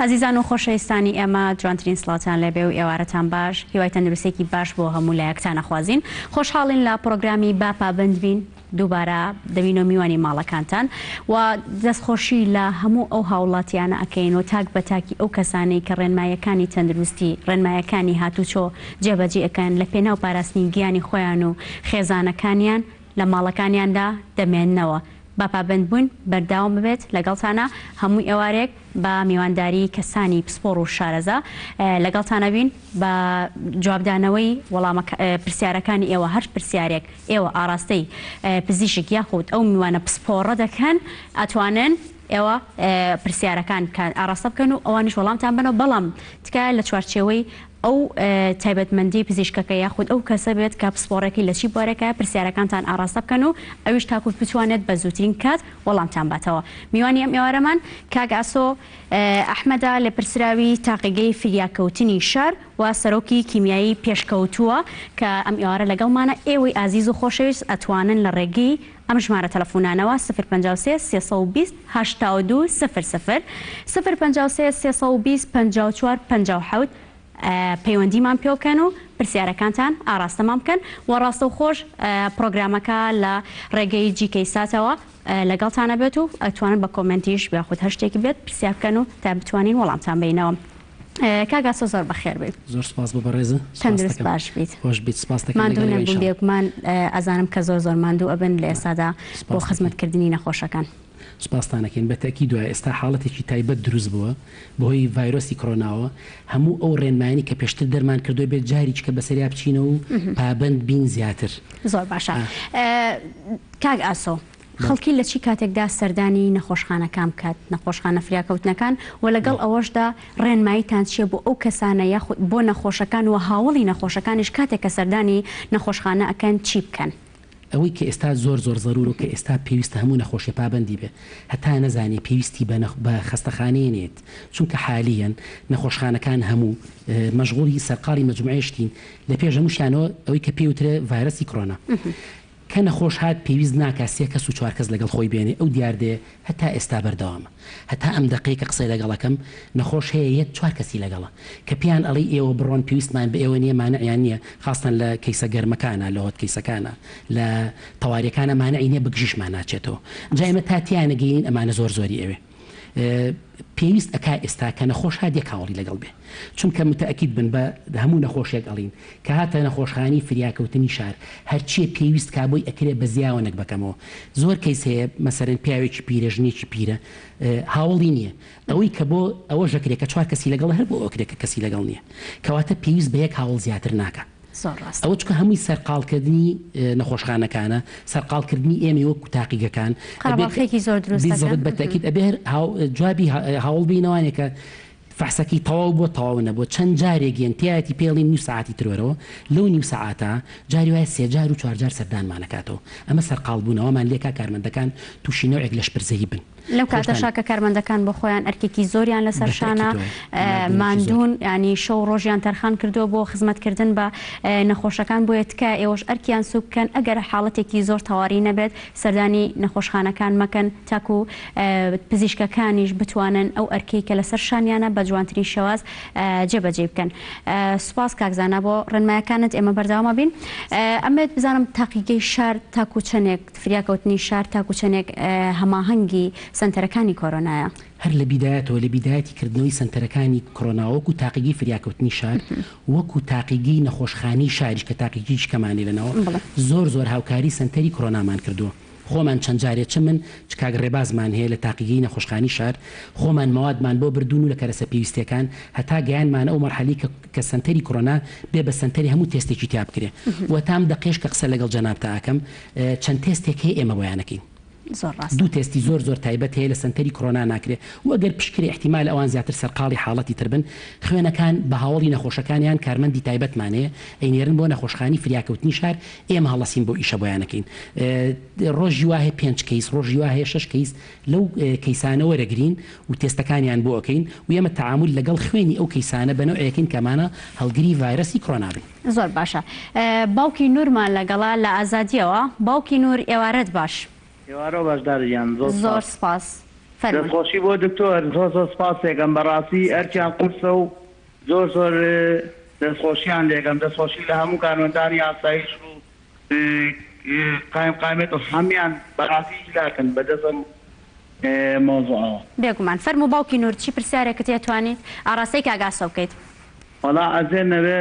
عزیزان و خۆشەویستانی ئێمە جوانترین سڵاتان لەبێ و ئێوارەتان باش، هیوای تەندروستێکی باش بۆ هەموو لایەکتان نەخوازین. خۆشحاڵین لە پرۆگرامی با پابند بین، دووبارە دەبینەوە میوانی ماڵەکانتان و دەستخۆشی لە هەموو ئەو هاوڵاتیانە ئەکەین و تاک بە تاکی ئەو کەسانەی کە ڕێنمایەکانی تەندروستی، ڕێنمایەکانی هاتوچۆ جێبەجێ ئەەکەن لە پێناو پاراستنی گیانی خۆیان و خێزانەکانیان لە ماڵەکانیاندا دەمێننەوە. با پابند بوون بەرداوام ببێت لەگەڵتانە هەمووی ئێوارێک بە میوانداری کەسانی پسپۆڕ و شارەزا لەگەڵتانە بین بە جوابدانەوەی وەڵامە پرسیارەکانی ئێوە. هەر پرسیارێک ئێوە ئاراستەی پزیشک یاخود ئەو میوانە پسپۆڕە دەکەن ئەتوانن ئێوە پرسیارەکان ئاراستە بکەن و ئەوانش وەڵامتان بنەوە، بەڵام تکایە لە چوارچێوەی ئەو تایبەتمەندی پزیشکەکە یاخود ئەو کەسە بێت کە پسپۆڕێکی لە چی بوارێکە پرسیارەکانتان ئاراستە بکەن و ئەویش تاکوت بتوانێت بە زووترین کات وەڵامتان باتەوە. میوانی ئەم ئێوارەمان کاک ئاسۆ ئەحمەدا لە پرسراوی تاقیگەی فریاكەوتنی شار و سەرۆکی کیمیایی پێشکەوتووە کە ئەم ئێوارە لەگەڵمانە. ئێوەی ئازیز و خۆشەویست ئەتوانن لە ڕێگەی ئەم ژمارە تەلەفۆنانەوە 053 320 82 00 053 320 54 57 پەیوەندیمان پێ بکەن و پرسیارەکانتان ئاراستەمان بکەن و ڕاستە و خۆش پرۆگرامەکە لە ڕێگەی جیکەیساتەوە لەگەڵتانە بێت و ئەتوانن بە کۆمنتیش بیاخود هەر شتێکی بێت پرسیار بکەن و تا بتوانین وەڵامتان بینەوە. کاک ئاسۆ زۆر بەخێر بیت. زۆر سپاس بۆ بەڕێزە. تەندروست باش بیت. خۆش بیت. سپاس دەکەم. ماندوو نەبوون بێکمان ئەزانم کە زۆر ماندوو ئەبن لە ئێستادا بۆ خزمەتکردنی نەخۆشەکان. سپاستانەکەین بە تاکید دوایە ئێستا حاڵەتێکی تایبەت دروست بووە بەهۆی ڤایرۆسی کۆرۆناوە. هەموو ئەو ڕێنمایانی کە پێشتر دەرمان کردووە بێت جاریچ کە بەسەریا بچینە و پابند بین زیاتر. زۆر باشە. کاک ئاسۆ خەڵکی لە چی کاتێکدا سەردانی نەخۆشخانەکان بکات، نەخۆشخانە فریاکەوتنەکان و لەگەڵ ئەوەشدا ڕێنماییتان چیە بۆ ئەو کەسانە یاخود بۆ نەخۆشەکان و هاوڵی نەخۆشەکانیش کاتێک کە سەردانی نەخۆشخانە ئەکەن چی بکەن؟ ئەوەی کە ئێستا زۆر زەرور و کە ئێستا پێویستە هەموو نەخۆشی پابندی بێ، هەتا نەزانی پێویستی بە خەستەخانەیە نێت، چونکە حالیان نەخۆشخانەکان هەموو مەشغوڵی سەرقاڵی مەجموعەیەشتین لە پێش هەمووشیانەوە ئەوەی کە پێوترە ڤایرۆسی کۆرۆنا. کە نەخۆش هات پێویست ناکات 3 کەس و 4 کەس لەگەڵ خۆی بێنێ. ئەو دیاردێ هەتا ئێستا بەردەوامە، هەتا ئەم دقەیە کە قسەی لەگەڵەکەم نەخۆش هەیە 4 کەسی لەگەڵە کە پیان ئەڵی ئێوە بڕۆن پێویستمان بە ئێوە نییە، مانعیان نییە، خاستن لە کەیسە گەرمەکانە، لە هۆت کەیسەکانە، لە تەواریەکانە مانعی نییە بگژیشمان ناچێتەوە. جا ئێمە تاتیانە گەین ئەمانە زۆری ئەوێ. پێویست ئەکا ئێستا کە نەخۆش هات یەک هاوڵی لەگەڵ بێ، چونکە متەئەکید بن بە هەموو نەخۆشیێک ئەڵین کە هاتە نەخۆشخانەی فریاکەوتنی شار هەرچیە پێویست کا بۆی ئەکرێ بە زیاوەنێک بکەمەوە. زۆر کەیس هەیە مەسەرەن پیاوێکی پیرە، ژنێکی پیرە، هاوڵی نییە ئەوەی کە بۆ ئەوە ژەکرێت کە 4 کەسی لەگەڵ هەر بۆ ئەوکرێت کە کەسی لەگەڵ نییە، کەواتە پێویست بە یەک هاوڵ زیاتر ناکە. ئەوە چکە هەمووی سەرقاڵکردنی نەخۆشخانەکانە، سەرقاڵکردنی ئێمە وەکو تاقیگەکان زۆر دروست بە تاکید ئەبێ جوابی هاوڵ بینەوانێکە فحسەکی تەواو بۆ تەواو نەبووە. چەند جارێک گەنتیایەتی پێڵی نیو ساعتی ترۆرەوە، لەو نیو ساعتە جاری وایە 3 جار و 4 جار سەردانمانەکاتەوە. ئەمە سەرقاڵبوونەوەمان لێکا کارمەندەکان تووشی نەوێک لە شپرزەیی بن. لەو کاتەشا کە کارمەندەکان بۆ خۆیان ئەرکێکی زۆریان لەسەر شانە ماندوون، ینی شەو ڕۆژیان تەرخان کردووە بۆ خزمەتکردن بە نەخۆشەکان، بۆیە تکە ئێوەش ئەرکیان سووب بکەن ئەگەر حاڵەتێکی زۆر تەواوی نەبێت سەردانی نەخۆشخانەکان مەکەن، تاکو پزیشکەکانیش بتوانن ئەو ئەرکەی کە لەسەر شانیانە بە جوانترین شێواز جێبەجێ بکەن. سوپاس کاکزانە بۆ ڕێنمایەکانت. ئێمە بەردەوامە بین. ئەمێت بزانم تاقیگەی شار تاکو چەندێک فریاکەوتنی شار تاکو چەندێک هەماهەنگی سنتەرەکانی کۆرۆنایە؟ هەر لە بیدایەتەوە لە بیدایەتی کردنەوەی سنتەرەکانی کۆرۆنا وەکو تاقیگەی فریاکەوتنی شار وەکو تاقیگەی نەخۆشخانەی شاریش کە تاقیگەیش کەمانی لەنەوە زۆر هاوکاری سنتەری کۆرۆنامان کردووە. خۆمان چەند جارێک چ من چکاگ ڕێبازمان هەیە لە تاقیگەی نەخۆشخانەی شار، خۆمان مەوادمان بۆ بردون و لە کەرەسە پێویستەکان هەتا گەیانمان ئەو مەرحەلی کە سنتەری کۆرۆنا بێ بە سنتەری هەموو تێستێکی تیا بکرێ. و تام دقیقش کە قسە لەگەڵ جەنابتە ئاکەم چەند تێستێک هەیە ئێمە بۆیانەکەین. دوو تێستی زۆر تایبەت هەیە لە سنتەری کۆرۆنا ناکرێت و ئەگەر پشکری احتیمال ئەوان زیاتر سەرقاڵی حاڵەتی تر بن، خوێنەکان بە هاوڵی نەخۆشەکانیان کارمەندی تایبەتمانەیە ئەینێرن بۆ نەخۆشخانەی فریاکەوتنی شار، ئێمە هەڵەسین بۆ ئیشە بۆیانەکەین. ڕۆژی وایە 5 کەیس، ڕۆژی وایە 6 کەیس لەو کەیسانە وەرەگرین و تێستەکانیان بۆ ئەەکەین و ئێمە تەعامل لەگەڵ خوێنی ئەو کەیسانە بەنەوەیەکین کەمانە هەڵگری ڤایرۆسی کۆرۆنا بن. زۆر باشە. باوکی نورمان لەگەڵا لە ئازادیەوە. باوکی نور ئێوارەت باش. ئێوارە باشدارگیان زۆر سپاس. دەستخۆشی بۆ دکتۆر زۆر سپاسێکم بەڕاستی ئەرکیان قورسە و زۆر دەستخۆشیان لێگەم دەستخۆشی لە هەموو کارمەندانی ئاسایش و قایمێت و هەمیان بەڕاستی هیلاکن بەدەستم مۆزوعەوە بێگومان فەرموو باوکی نور چی پرسیارێکت تێتوانیت ئاراستەی کاگاسۆ بکەیت وەڵا ئەزێ نەوێ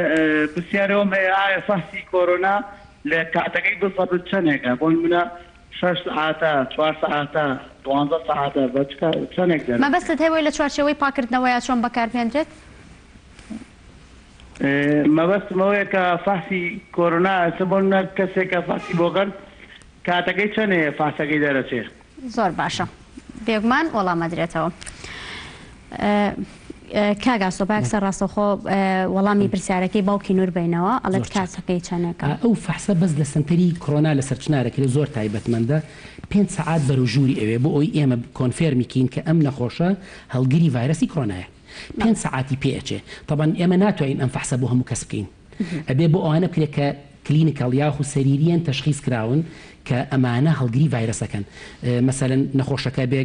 پرسیارەوەم هەیە ئایا فەحسی کۆرۆنا لە کاتەکەی بسەد چەندێکە بۆ نمونە 6 ساعتە 4 ساعتە 12 ساعتە بە چەندێک دەن مەبەستت هەیە لە چوارچەوەی پاکردنەوەیە چۆن بەکارهێنرێت مەبەستمەوەیە کە فەحسی کۆرۆنا ئەسە بۆ نمونە کەسێکە فەحسی بۆگەن کاتەکەی چەندەیە فەحسەکەی دەرەچێت زۆر باشە بێگومان وەڵامە درێتەوە کاگاسۆ باکسە ڕاستەخۆ وەڵامی پرسیارەکەی باوکی نور بینەوە ئەڵێت کاتەکەی چەندێکە ئەو فەحسە بەس لە سنتەری کۆرۆنا لە سەرچنارەکە زۆر تایبەتمەندە 5 ساعات بەروژووری ئەوێ بۆ ئەوی ئێمە کۆنفێرمیکەین کە ئەم نەخۆشە هەڵگیری ڤایرۆسی کۆرۆنایە 5 ساعتی پێچێ طبعا ئێمە ناتوانین ئەم فەحسە بۆ هەموو کەس بکەین ئەبێ بۆ ئەوانە بکرێت کە کلینیکال یاخو سەریریان تەشخیص کراون کە ئەمانە هەڵگیری ڤایرۆسەکەن مەسەلەن نەخۆشەکە بێ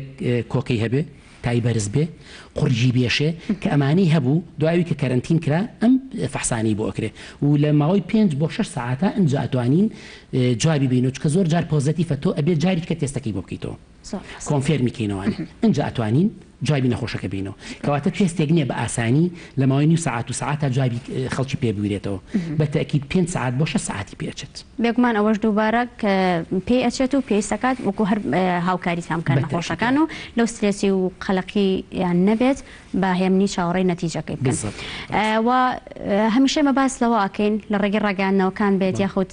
کۆکەی هەبێ تای بەرز بێ قورجی بێشێ کە ئەمانەی هەبوو دوایوی کە کەرنتین کرا ئەم فەحسانی بۆ ئەکرێ و لە ماوەی 5 بۆ 6 ساعتە ئەنجا ئەتوانین جوابی بینەوە چکە زۆر جار پۆزەتیفە تۆ ئەبێ جاری کە تێستەکەی بۆ بکەیتەوە کۆنفێرمیکەینەوەوانە ئەنجا ئەتوانین جوابی نەخۆشەکە بینەوە کەواتە تێستێک نییە بە ئاسانی لە ماوەی نیو ساعت و ساعتە جوابی خەڵکی پێ بگرێتەوە بە تەکید 5 ساعت بۆ 6 ساعتی پێچێت بێگومان ئەوەش دووبارە کە پێی ئەچێت و پێویستەکات وەکو هەر هاوکاری تامکار نەخۆشەکان و لەو سترێسی و قەلەقی یان نەبێت بە هێمنی چاوەڕێی نەتیجەکەی بکەن و هەمیشە مە باس لەوە ئەکەین لە ڕێگەی ڕاگەاندنەوەکان بێت یاخود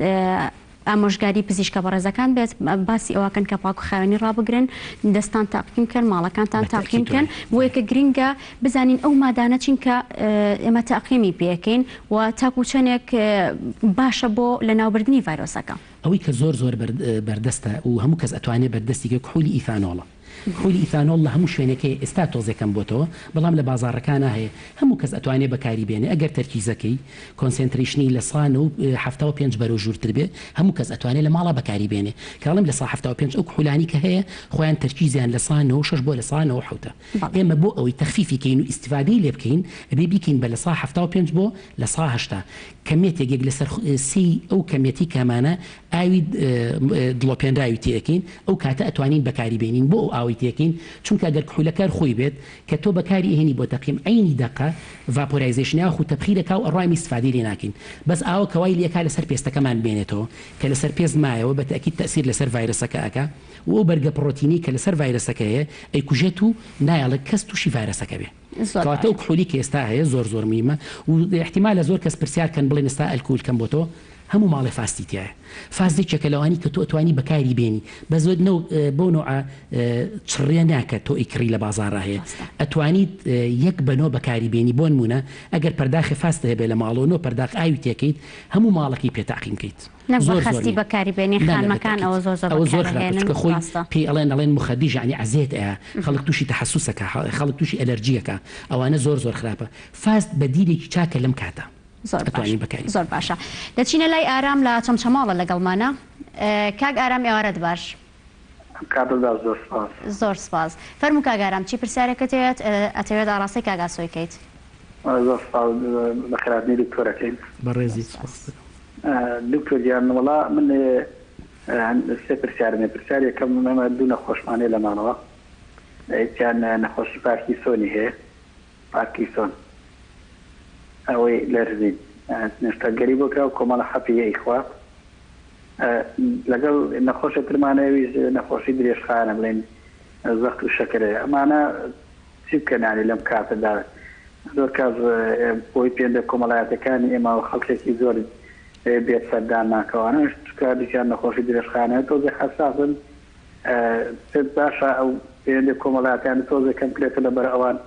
ئامۆژگاری پزیشکە بەڕێزەکان بێت باسی ئەوەکەن کە پاک و خاوێنی ڕابگرن دەستان تاقیم بکەن ماڵەکانتان تاقیم بکەن بۆ یەکە گرینگە بزانین ئەو مادانە چین کە ئێمە تاقیمی پێەکەین و تاکوچەنێک باشە بۆ لە ناوبردننی ڤایرۆسەکە ئەوەی کە زۆر بەردەستە و هەموو کەس ئەتوانێت بەردەستی کحولی ئیثانۆڵە خۆلی ئیثانۆڵ لە هەموو شوێنەکەی ئێستا تۆزێکم بۆتەوە بەڵام لە بازارەکانە هەیە هەموو کەس ئەتوانێت بەکاری بێنێ ئەگەر تەرکیزەکەی کۆنسنتریشنی لە سان و 75 بەرەو ژوورتر بێ هەموو کەس ئەتوانێت لە ماڵە بەکاری بێنێ کاڵم لە 75 ئەو کحولانی کە هەیە خۆیان تەرکیزیان لە سانەوە 6 بۆ لە سانەوە حوتە ئێمە بۆ ئەوەی تەخفیفیکەین و ئیستیفادەی لێ بکەین ئەبێ بیکەین بە لە 75 بۆ لە 180 کەمێتێک لەسەر سی ئەو کەمێتی کەمانە ئاوی دڵۆپێنراوی تێەکەین ئەو کاتە ئەتوانین بەکاری بێنین بۆ ئەو ئاوی تێکەین چونکە ئەگەر کحولەکە خۆی بێت کە تۆ بەکاری ئەهێنی بۆ تەقیم عینی دقە ڤاپۆرایزیشنیا خو تەبخیرەکە و ئەڕوامی استفادەی لێ ناکەین بەس ئاوە کەوای لێکا لەسەر پێستەکەمان بێنێتەوە کە لەسەر پێست مایەوە بە تەکید تەسیر لەسەر ڤایرۆسەکە ئەکا و ئەو بەرگە پرۆتینی کە لەسەر ڤایرۆسەکە هەیە ئەیکوژێت و نایەڵە کەس تووشی ڤایرۆسەکە بێ کەواتە ئەو کحولی کە ئێستا هەیە زۆر مهمە و احتیمال لە زۆر کەس پرسیارکەن بڵێن ئێستا ئەلکۆل کەم بۆ تۆ هەموو ماڵی فاستی تایە فازێکێکە لەوانی کە تۆ ئەتوانی بەکاری بێنی بە زۆر بۆ نوع چڕێ ناکە تۆ ئیکری لە بازارڕ هەیە ئەتوانیت یەک بەنۆ بەکاری بێنی بۆ نمونە ئەگەر پەرداخی فاستە هەبێ لە ماڵەوە پەرداخ ئاوی تێکەیت هەموو ماڵەکەی پێتاقیم بکەیت خستی بەکاری بێنی خانمەکان ئەوە زۆر خۆی پێی ئەڵێن مخەدیژ ینی عزیێت ئەیە خەڵک تووشی تەحسوسەکە خەڵک تووشی ئەلەرجیەکە ئەوانە زۆر خراپە فاست بە دیرێکی چاکە لەم کاتە زۆر باشە دەچینە لای ئارام لە چەمچەماڵە لەگەڵمانە کاک ئارام ئێوارەت باش زۆر سپاس فەرموو کاک ئارام چی پرسیارەکەت ئەتەوێت ئاڕاستی کاگاسۆی کەیت بەخێراتنی دکتۆرەکەین بەڕێزی دکتۆر گیان وەڵا من سێ پرسیارمێ پرسیارێکەم ئەمە دوو نەخۆشمانەیە لەمانەوە یەکیان نەخۆشی پارکینسۆنی هەیە پارکینسۆن ئەوەی لەرزین نشتەگەری بۆ کرا و کۆمەڵە حەپیە ئیخوا لەگەڵ نەخۆشە ترمانەویش نەخۆشی درێژخانە بڵێن زەخت و شەکرە ئەمانە چی بکەنانی لەم کاتەدا زۆر کاس بۆی پێندە کۆمەڵایەتەکانی ئێمە و خەڵکێکی زۆر بێت سەردان ناکەوانە کاریان نەخۆشی درێژخانە تۆزێ حەساسن پێت باشە ئەو پێندە کۆمەڵایەتیان تۆزێ کەم کرێتە لەبەر ئەوان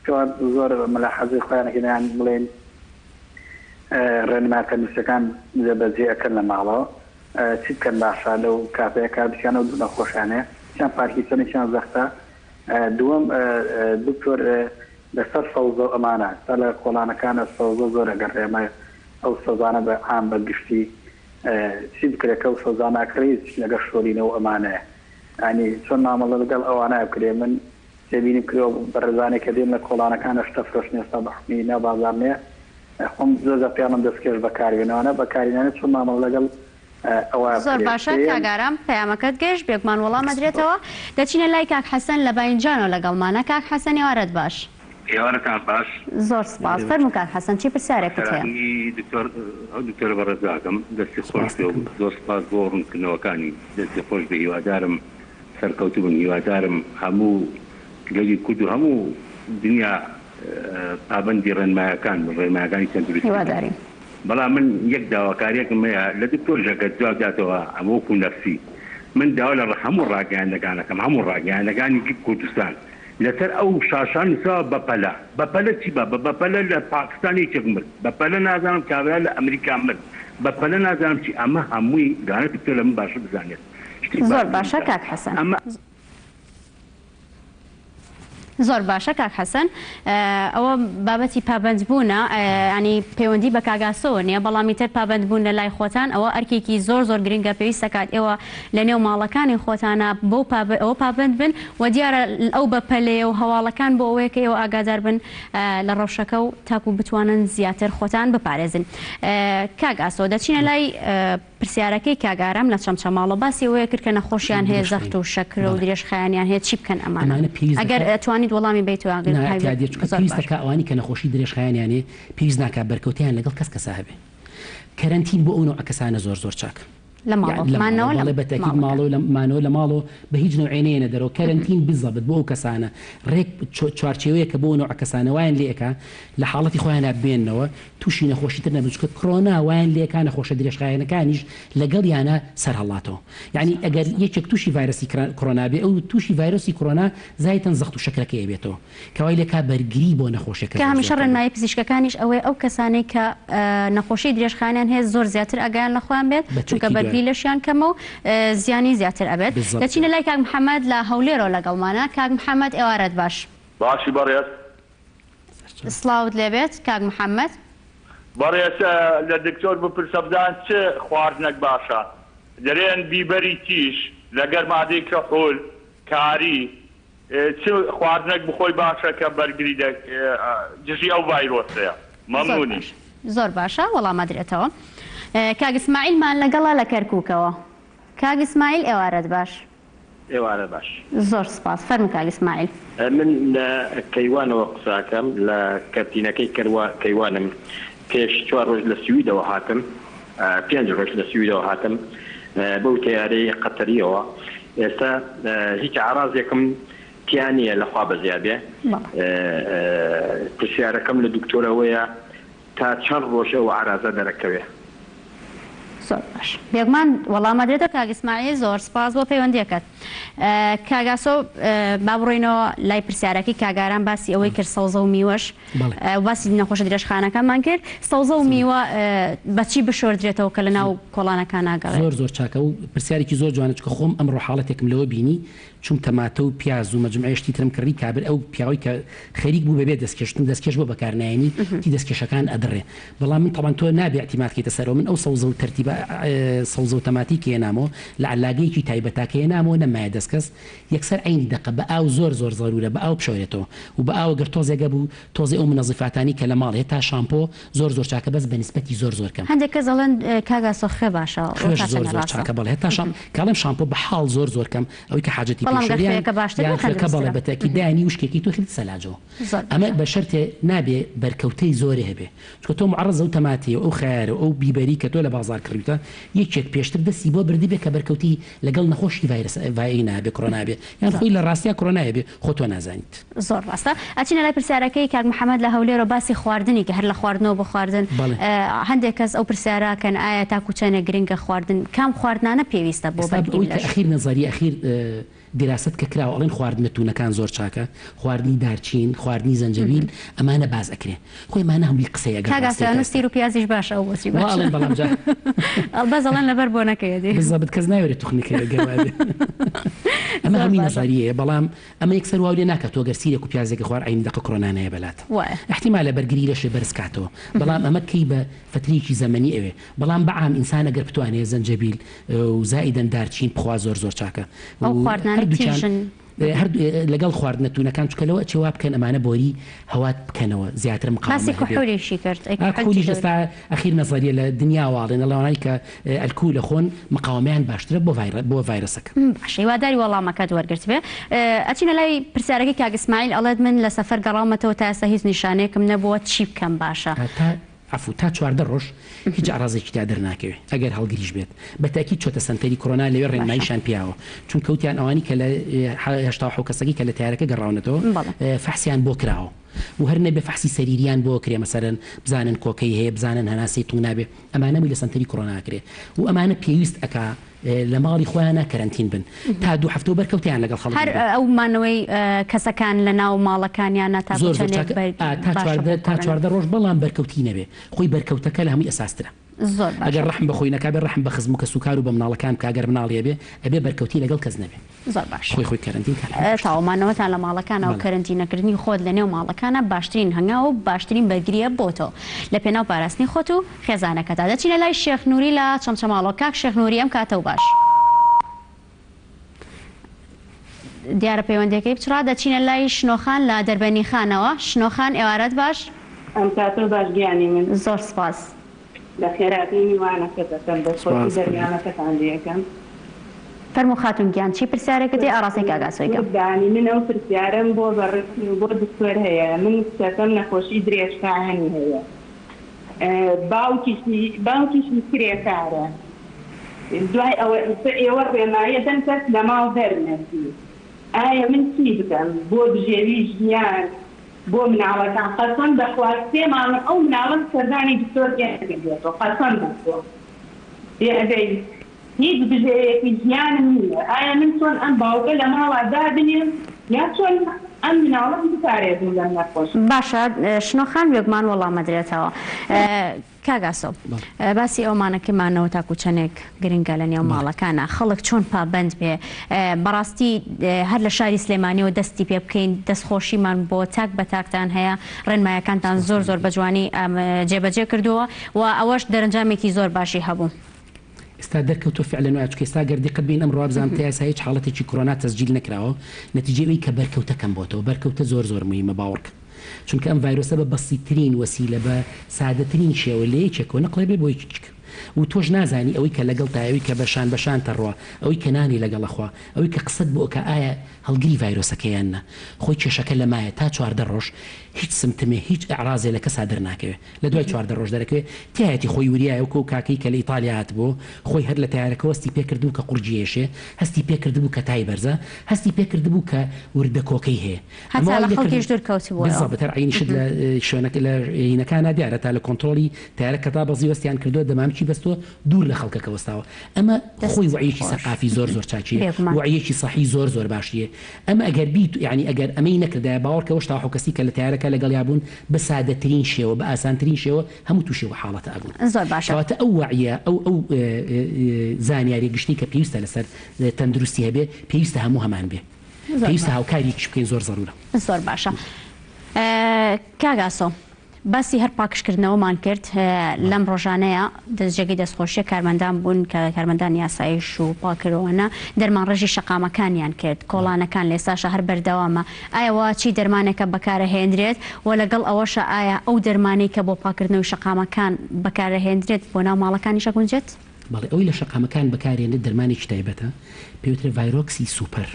کەوان زۆر مەلاحەزەی خۆیانەکەیان بڵێن ڕێنماکە نووسەکان بەجێ ئەەکەن لە ماڵەوە چی بکەن باشە لەو کاتەیە کاربیانە و دوو نەخۆشانەیە چیان پارکینسۆنێکیان زەختە دووەم دکتۆر لەسەر سەوزە ئەمانە تا لە کۆڵانەکانە سەوزە زۆر ئەگەڕێمە ئەو سەوزانە بە عام بە گشتی چی بکرێتکە و سەوزاناکڕی لەگەڵ شۆرینەوە ئەمانەیە ینی چۆن مامەڵە لەگەڵ ئەوانە بکرێ من سێبینیم کرێ بەڕێزانێک کە دێن لە کۆڵانەکانە شتە فرۆشتنی ئێستا بە حکمی نەبازارنێ خۆم زۆر پیانم دەستکێش بەکارێنانە بەکارێنانە چون مامەڵ لەگەڵ زۆر باشە کاگارام پەیامەکەت گەشت بێگومان وەڵام ئەدرێتەوە دەچینە لای کاک حەسەن لە باینجانەوە لەگەڵمانە کاک حەسەن ئێوارەت باش ئێوارەتان باش زۆر سپاس فەرموو کاک حەسەن چی پرسیارێکت هەیە دکتۆر بەڕێزاکەم دەستی خۆش و زۆر سپاس بۆ ڕوونکردنەوەکانی دەستی خۆش بە هیوادارم سەرکەوتو بن هیوادارم هەموو گەلی کورد و هەموو دنیا پابەندی ڕێنمایەکان ڕێنمایەکانی تەندروستی هیواداری بەڵام من یەک داواکاریەکم هەیە لە دکتۆر ژەکەت جواب داتەوە ئەمەوەکو نەفسی من داوا لە هەموو ڕاگەیاندەکانەکەم هەموو ڕاگەیاندەکانی کوردستان لەسەر ئەو شاشان نووساوە بەپەلە چی بە بەپەلە لە پاکستانی چێک مرد بەپەلە نازانم کابرا لە ئەمریکا مرد بەپەلە نازانم چی ئەمە هەمووی گانە دکتۆر لە من باشە بزانێت زۆر باشە کاک حەسەن زۆر باشە کاک حەسەن ئەوە بابەتی پابندبوونە ینی پەیوەندی بە کاگاسەوە نییە بەڵامی تر پابندبوون لە لای خۆتان ئەوە ئەرکێکی زۆر زۆر گرنگە پێویستە کات ئێوە لە نێو ماڵەکانی خۆتانە ئەوە پابند بن و دیارە ئەو بەپەلێ و هەواڵەکان بۆ ئەوەیە کە ئێوە ئاگادار بن لە ڕەوشەکە و تاکو بتوانن زیاتر خۆتان بپارێزن کاک ئاسۆ دەچینە لای پرسیارەکەی کاگارام لە چەمچەماڵە باسی ئەوەیە کرد کە نەخۆشیان هەیە زەخت و شەکر و درێژخایانیان هەیە چی بکەن ئەمانە ئەگەر ئەتوانیت وەڵامی پێویستەکە ئەوانی کە نەخۆشی درێژخایانیانێ پێویست ناکات بەرکەوتیان لەگەڵ کەس کەسا هەبێ کەرەنتین بۆ ئەو نوع کەسانە زۆر زۆر چاک لە ماڵەوە بەتەکید مانەوە لە ماڵەوە بە هیچ نوعێنەیە دەرەوە کەرەنتین بزەبت بۆ ئەو کەسانە ڕێک چوارچێوەیە کە بۆ نوع کەسانە وایان لێکە لە حاڵەتی خۆیان بێننەوە تووشی نەخۆشیتر نەبچکە کۆرۆنا وایان لێکە نەخۆشە درێژخایەنەکانیش لەگەڵ یانە سەرهەڵاتەوە یعنی ئەگەر یەکێک تووشی ڤایرۆسی کۆرۆنا بێ ئەو تووشی ڤایرۆسی کۆرۆنا زایتەن زەخت و شەکرەکەی بێتەوە کەوای لێکا بەرگری بۆ نەخۆشیەکە کە هەمیشە ڕێنمایی پزیشکەکانیش ئەوەی ئەو کەسانەی کە نەخۆشی درێژخایەنیان هەیە زۆر زیاتر ئەگەیان لە خۆیان بێت چونکە بەرگری لەشیان کەمە و زیانی زیاتر ئەبێت دەچینە لای کاک محەممەد لە هەولێرەوە لەگەڵمانە کاک محەممەد ئێوارەت باش باشی بەڕێز سلااوت لێبێت کاک محەممەد بەڕێز لە دکتۆر بپرسە بدان چه خواردنەک باشە دەرێن بیبەری تیش لەگەر مادەی کەحۆل کاری چه خواردنەک بخۆی باشە کە بەرگری جژی ئەو ڤایرۆسەیە مەمنونی زۆر باشە وەڵامە درێتەوە کاک ئیسماعیلمان لەگەڵا لە کەرکووکەوە کاک ئیسماعیل ئێوارەت باش ئێوارە باش زۆر سپاس فەرموو کاک ئیسماعیل من لە کەیوانەوە قساکەم لە کەرتینەکەی کەیوانم پێش 4 ڕۆژ لە سویدەوە هاتم 5 ڕۆژ لە سویدەوە هاتم بەو تیارەی قەتەریەوە ئێستا هیچ عرازێکم تیانە لەخوا بەزیابێ پرسیارەکەم لە دکتۆرەوەیە تا چەند ڕۆژەوە عرازە دەرەکەوێ زۆر باش بێگومان وەڵامە درێتە کاک ئیسماعیل زۆر سپاس بۆ پەیوەندیەکەت کاگاسۆ با بڕۆینەوە لای پرسیارەکەی کاگاران باسی ئەوەی کرد سەوزە و میوەش باسی نەخۆشە درێژخانەکەمان کرد سەوزە و میوە بەچی بشۆردرێتەوە کە لە ناو کۆڵانەکان ناگەڕێت زۆر زۆر چاکە و پرسیارێکی زۆر جوانە چکە خۆم ئەمڕۆ حاڵەتێکم لەوە بینی چون تەماتە و پیاز و مەجموعەیەشتی ترم کردی کابر ئەو پیاوەی کە خەریک بوو بەبێت دەستکەشتن دەستکەش بۆ بەکارنایەنی تی دەستکەشەکان ئەدڕێ بەڵام من طبعا تۆ نابێ اعتیمادکەیتە سەرەوە من ئەو سەوزە و تەرتیبە سەوزە و تەماتی کێنامەوە لە علاگەیەکی تایبەتاکە هێنامەوە نەمایە دەستکەس یەکسەر عینی دەقە بە ئاو زۆر زۆر زەرورە بە ئاو بشۆرێتەوە و بە ئاوەگەر تۆزێگە بوو تۆزی ئەو منەزیفاتانی کە لە ماڵ هێتا شامپۆ زۆر زۆر چاکە بەس بە نسبەتی زۆر زۆر کەم هەندێک کەس دەڵێن کاگاسۆ خێ باشە زۆر زۆر چاکە بەڵێ هێتا شام کاڵێم شامپۆ بە حاڵ زۆر زۆر کەم ئەوەی کە حاجەتی پێشەکە بەڵێ بەتەکی دانی وشکێکی تۆ خێت سەلاجەوە ئەمە بە شەرتێ نابێ بەرکەوتەی زۆرێ هەبێ چکە تۆ معڕەزە و تەماتێ ئەو خیارە ئەو بیبەری کە تۆ لە بازار کڕیتە یەکێک پێشتر دەستی بۆ بردی بێ کە بەرکەوتی لەگەڵ نەخۆشی ڤایرۆسی نابێ کۆرۆنا بێ یان خۆی لە ڕاستیا کۆرۆنایە بێ خۆ تۆ نازانیت زۆر ڕاستە ئەچینە لای پرسیارەکەی کاک محەممەد لە هەولێرە باسی خواردنی کە هەر لە خواردنەوە بۆ خواردن هەندێک کەس ئەو پرسیارەکەن ئایا تاکوچەنە گرنگە خواردن کام خواردنانە پێویستە بۆ بەرگری لەش ئەخیر نەزاری ئەخیر دراست کە کراوە ئەڵێن خواردنە تونەکان زۆر چاکە خواردنی دارچین خواردنی زەنجەبیل ئەمانە باز ئەکرێ خۆی مانە هەمووی قسەیە کاگاستی و پیازیش باشە ئەو وەسی بەڵام بەس ئەڵێن لەبەر بۆ نەکەیە بزەبت کەس ناوێت توخنیکەوە گەوابێ ئەمە هەمووی نەزاریەیە بەڵام ئەمە یەکسەر واولێ ناکات تۆ گەر سیرێک و پیازێکی خوار عین دەقە کۆرۆنانەیە بەلات احتیمالە بەرگری لەشێ بەرزکاتەوە بەڵام ئەمە کەی بە فترێکی زەمەنی ئەوێ بەڵام بەعام ئینسان ئەگەر بتوانێت زەنجەبیل و زائیدەن دارچین بخوا زۆر زۆر چاکە لەگەڵ خواردنەتونەکان چکەلەوە چێوا بکەن ئەمانە بۆری هەوات بکەنەوە زیاتر مقاومەتێشی کرد کولی ئێستا ئەخیر نەزەریە لە دنیاواڵێن لەوانەی کە ئەلکول لە خۆن مقاومیان باشترە بۆ ڤایرۆسەکە. هیواداری وەڵامەکەت وەرگرت بێ. ئەچینە لای پرسیارەکەی کاک ئیسماعیل ئەڵێت من لە سەفەر گەڕاومەتەوە تا ئێستا هیچ نیشانەیەکم نەبووە چی بکەم باشە. عفو تا 14 ڕۆژ هیچ ئاڕازێکی تا دەرناکەوێت ئەگەر هەڵگریش بێت بەتاکی چۆتە سنتەری کۆرۆنا لەوێ ڕێنماییشان پیاوە چون کەوتیان ئەوانی کە لە 80 کەسەکی کە لە تیارەکە گەڕاونەتەوە فەحسیان بۆ کراوە و هەر نەبێ فەحسی سەریریان بۆ کرێ مەسەرەن بزانن کۆکەی هەیە بزانن هەناسی تونگ نابێ ئەمانە لە سنتەری کۆرۆناکرێ و ئەمانە پێویست ئەکا لە ماڵی خۆیانە کەرەنتین بن تا 2 هەفتە بەرکەوتیان لەگەڵ خەڵک هەر ئەو مانەوەی کەسەکان لە ناو ماڵەکانیان تا 14 ڕۆژ بەڵام بەرکەوتی نەبێ خۆی بەرکەوتەکە لە هەمووی ئەساسترە ئەگەر ڕحم بەخۆی نەکابێ ڕحم بە خزم و کە سوکار و بە مناڵەکان کاگەر مناڵیە بێ ئەبێ بەرکەوتی لەگەڵ کەس نەبێ زۆر باش خۆی کەرەنتین تاوامانەوەتان لە ماڵەکان و کەرەنتینەکردنی خۆت لە نێو ماڵەکانە باشترین هەنگا و باشترین بەرگریە بۆ تۆ لە پێناو پاراستنی خۆت و خێزانەکەتا دەچینە لای شێخ نووری لە چەمچەماڵۆ کاک شێخ نووری ئەم کاتە و باش دیارە پەیوەندەکەی بچڕا دەچینە لای شنۆخان لە دەربەنی خانەوە شنۆخان ئێوارەت باش ئەم کاتە باش گیانی من زۆر سپاس لە خێراتی میوانەکە دەکەم بە خۆی دەرمیانەکەتان لێەکەم فەرموو خاتون گیان چی پرسیارێکەتی ئاڕاستی کاگاسۆیکەم دانی منە و پرسیارم بۆ بەڕێکی بۆ دکتۆر هەیە من کەسەم نەخۆشی درێژکانی هەیە باوکیشی کرێکارە دوای ئێوە ڕێنمایە دەم کەس لە ماڵ دەرنەسی ئایا من چی بکەم بۆ بژێوی ژیان بۆ مناڵەکان قەسەم دەخوات 3 مانگ ئەو مناڵم سەردانی دکتۆر گەێتەوە قەسەم دەخۆ ئەگەی هیچ بژێوەیەکی ژیانم نییە ئایا من چۆن ئەم باوکە لە ماڵا دابنێم یا چۆن ئەم مناڵم بپارێزم لەم نەخۆش باشە شنۆخان وێگومان وەڵامە درێتەوە کاگاسۆ باسی ئەومانەکەمانەوە تاکو چەندێک گرنگە لە نێو ماڵەکانە خەڵک چۆن پابند بێ بەڕاستی هەر لە شاری سلێمانیەوە دەستی پێ بکەین دەستخۆشیمان بۆ تاک بە تاکتان هەیە ڕێنمایەکانتان زۆر بە جوانی جێبەجێ کردووە و ئەوەش دەرەنجامێکی زۆر باشی هەبوو ئێستا دەرکەوتۆ فعلەن وایە چکە ئێستا گەردیقت بین ئەمڕۆ بزانام تا ئێستا هیچ حاڵەتێکی کۆرۆنا تەسجیل نەکراوە نەتیجەی کە بەرکەوتەکەم بۆتەوە بەرکەوتە زۆر مهمە باوەڕکە چونکە ئەم ڤایرۆسە بە بەسیترین وەسیلە بە سادەترین شێوە لێ چێکەوە نەقڵێ بێ بۆی چک و تۆش نازانی ئەوەی کە لەگەڵ تایەوەی کە بەشان تەڕوە ئەوەی کە نانی لەگەڵەخوا ئەوەی کە قسەت بۆ کە ئایا هەڵگری ڤایرۆسەکەیانە خۆی کێشەکە لەمایە تا 14 ڕۆژ هیچ سمتمێ هیچ ئەعرازێ لە کەسا دەرناکەوێت لە دوای 14 ڕۆژ دەرەکەوێت تایەتی خۆی وریایە و کاکەی کە لە ئیتالیا هات بۆ خۆی هەر لە تیارەکە هەستی پێکردبوو کە قورجیێشێ هەستی پێکردبوو کە تای بەرزە هەستی پێکردبوو کە وردە کۆکەی هەیە بەزەبتر عینیشت لە شوێنەکە لە هینەکانە دیارە تا لە کۆنتترۆلی تیارەکە تا بەزی وەستیان کردو دەمامکی بەستۆ دوور لە خەڵکەکە وەستاوە ئەمە خۆی وعیەکی سەقافی زۆر چاچیە وعیەکی سەحی زۆر باشیە ئەمە ئەگەر بیت یعنی ئەگەر ئەمەی نەکردای باوەڕکەوە تا حکەسی کە لە تیارەکە لەگەڵ یابوون بە سادەترین شێوە بە ئاسانترین شێوە هەموو تووشێوە حاڵەتە ئەبوون زۆر باشەوەتە ئەو وعیە ئەو زانیاری گشتی کە پێویستە لەسەر تەندروستی هەبێ پێویستە هەموو هەمان بێ پێویستە هاوکاریش بکەین زۆر زەرورە زۆر باشە کاگاسۆ باسی هەر پاکشکردنەوەمان کرد لەم ڕۆژانەیە دەستجێگەی دەستخۆشیە کارمەندان بوون کە کارمەندان یاسایش و پاکردەوەنە دەرمان ڕێژی شەقامەکانیان کرد کۆڵانەکان لێساشە هەر بەردەوامە ئایاوە چی دەرمانێکە بەکارەهێنرێت و لەگەڵ ئەوەشە ئایا ئەو دەرمانەی کە بۆ پاکردنەوەی شەقامەکان بەکارەهێنرێت بۆ ناو ماڵەکانیشە گونجێت بەڵێ ئەوی لە شەقامەکان بەکارێنێت دەرمانێکی تایبەتە پێوترێ ڤایرۆکسی سوپەر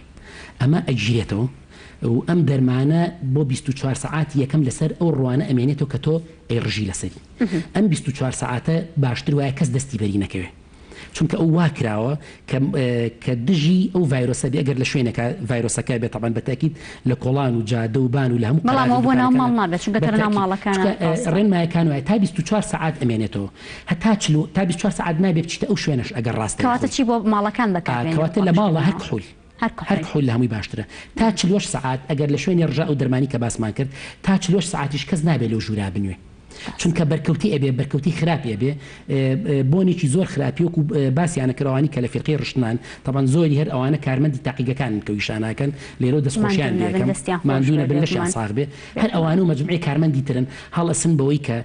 ئەمە ئەگیرێتەوە و ئەم دەرمانە بۆ 24 ساعات یەکەم لەسەر ئەو ڕوانە ئەمێنێتەوە کە تۆ ئەیڕژی لەسەری ئەم 24 ساعاتە باشتر وایە کەس دەستی بەری نەکەوێت چونکە ئەو واکراوە کە دژی ئەو ڤایرۆسە بێ ئەگەر لە شوێنەکە ڤایرۆسەکە بێت طبعاً بەتاکید لە کۆڵان و جادە و بان و لە هەموو ڕێنمایەکان وایە تا 24 ساعات ئەمێنێتەوە هەتا تا 24 ساعات نابێ بچیتە ئەو شوێنەش ئەگەر ڕاستە کەواتە چی بۆ ماڵەکان بەکارێنێت لە ماڵە هەر کحول هەر خۆی لە هەمووی باشترە تا 40 ساعات ئەگەر لە شوێنی ڕژا و دەرمانی کە باسمان کرد تا 40 ساعتیش کەس نابێت لەو ژوورا بنوێ چونکە بەرکەوتی ئەبێ بەرکەوتی خراپی ئەبێ بۆنێکی زۆر خراپی وەکو باسییانە کەڕەوانی کە لە فێقی ڕشتنان تەبەن زۆری هەر ئەوانە کارمەندی تاقیگەکان کە ویشاناکەن لێرە دەستخۆشیان ماندوونە بن لەشیان ساغ بێ هەر ئەوانە و مەجموعی کارمەندی ترن هەڵەسن بەوەی کە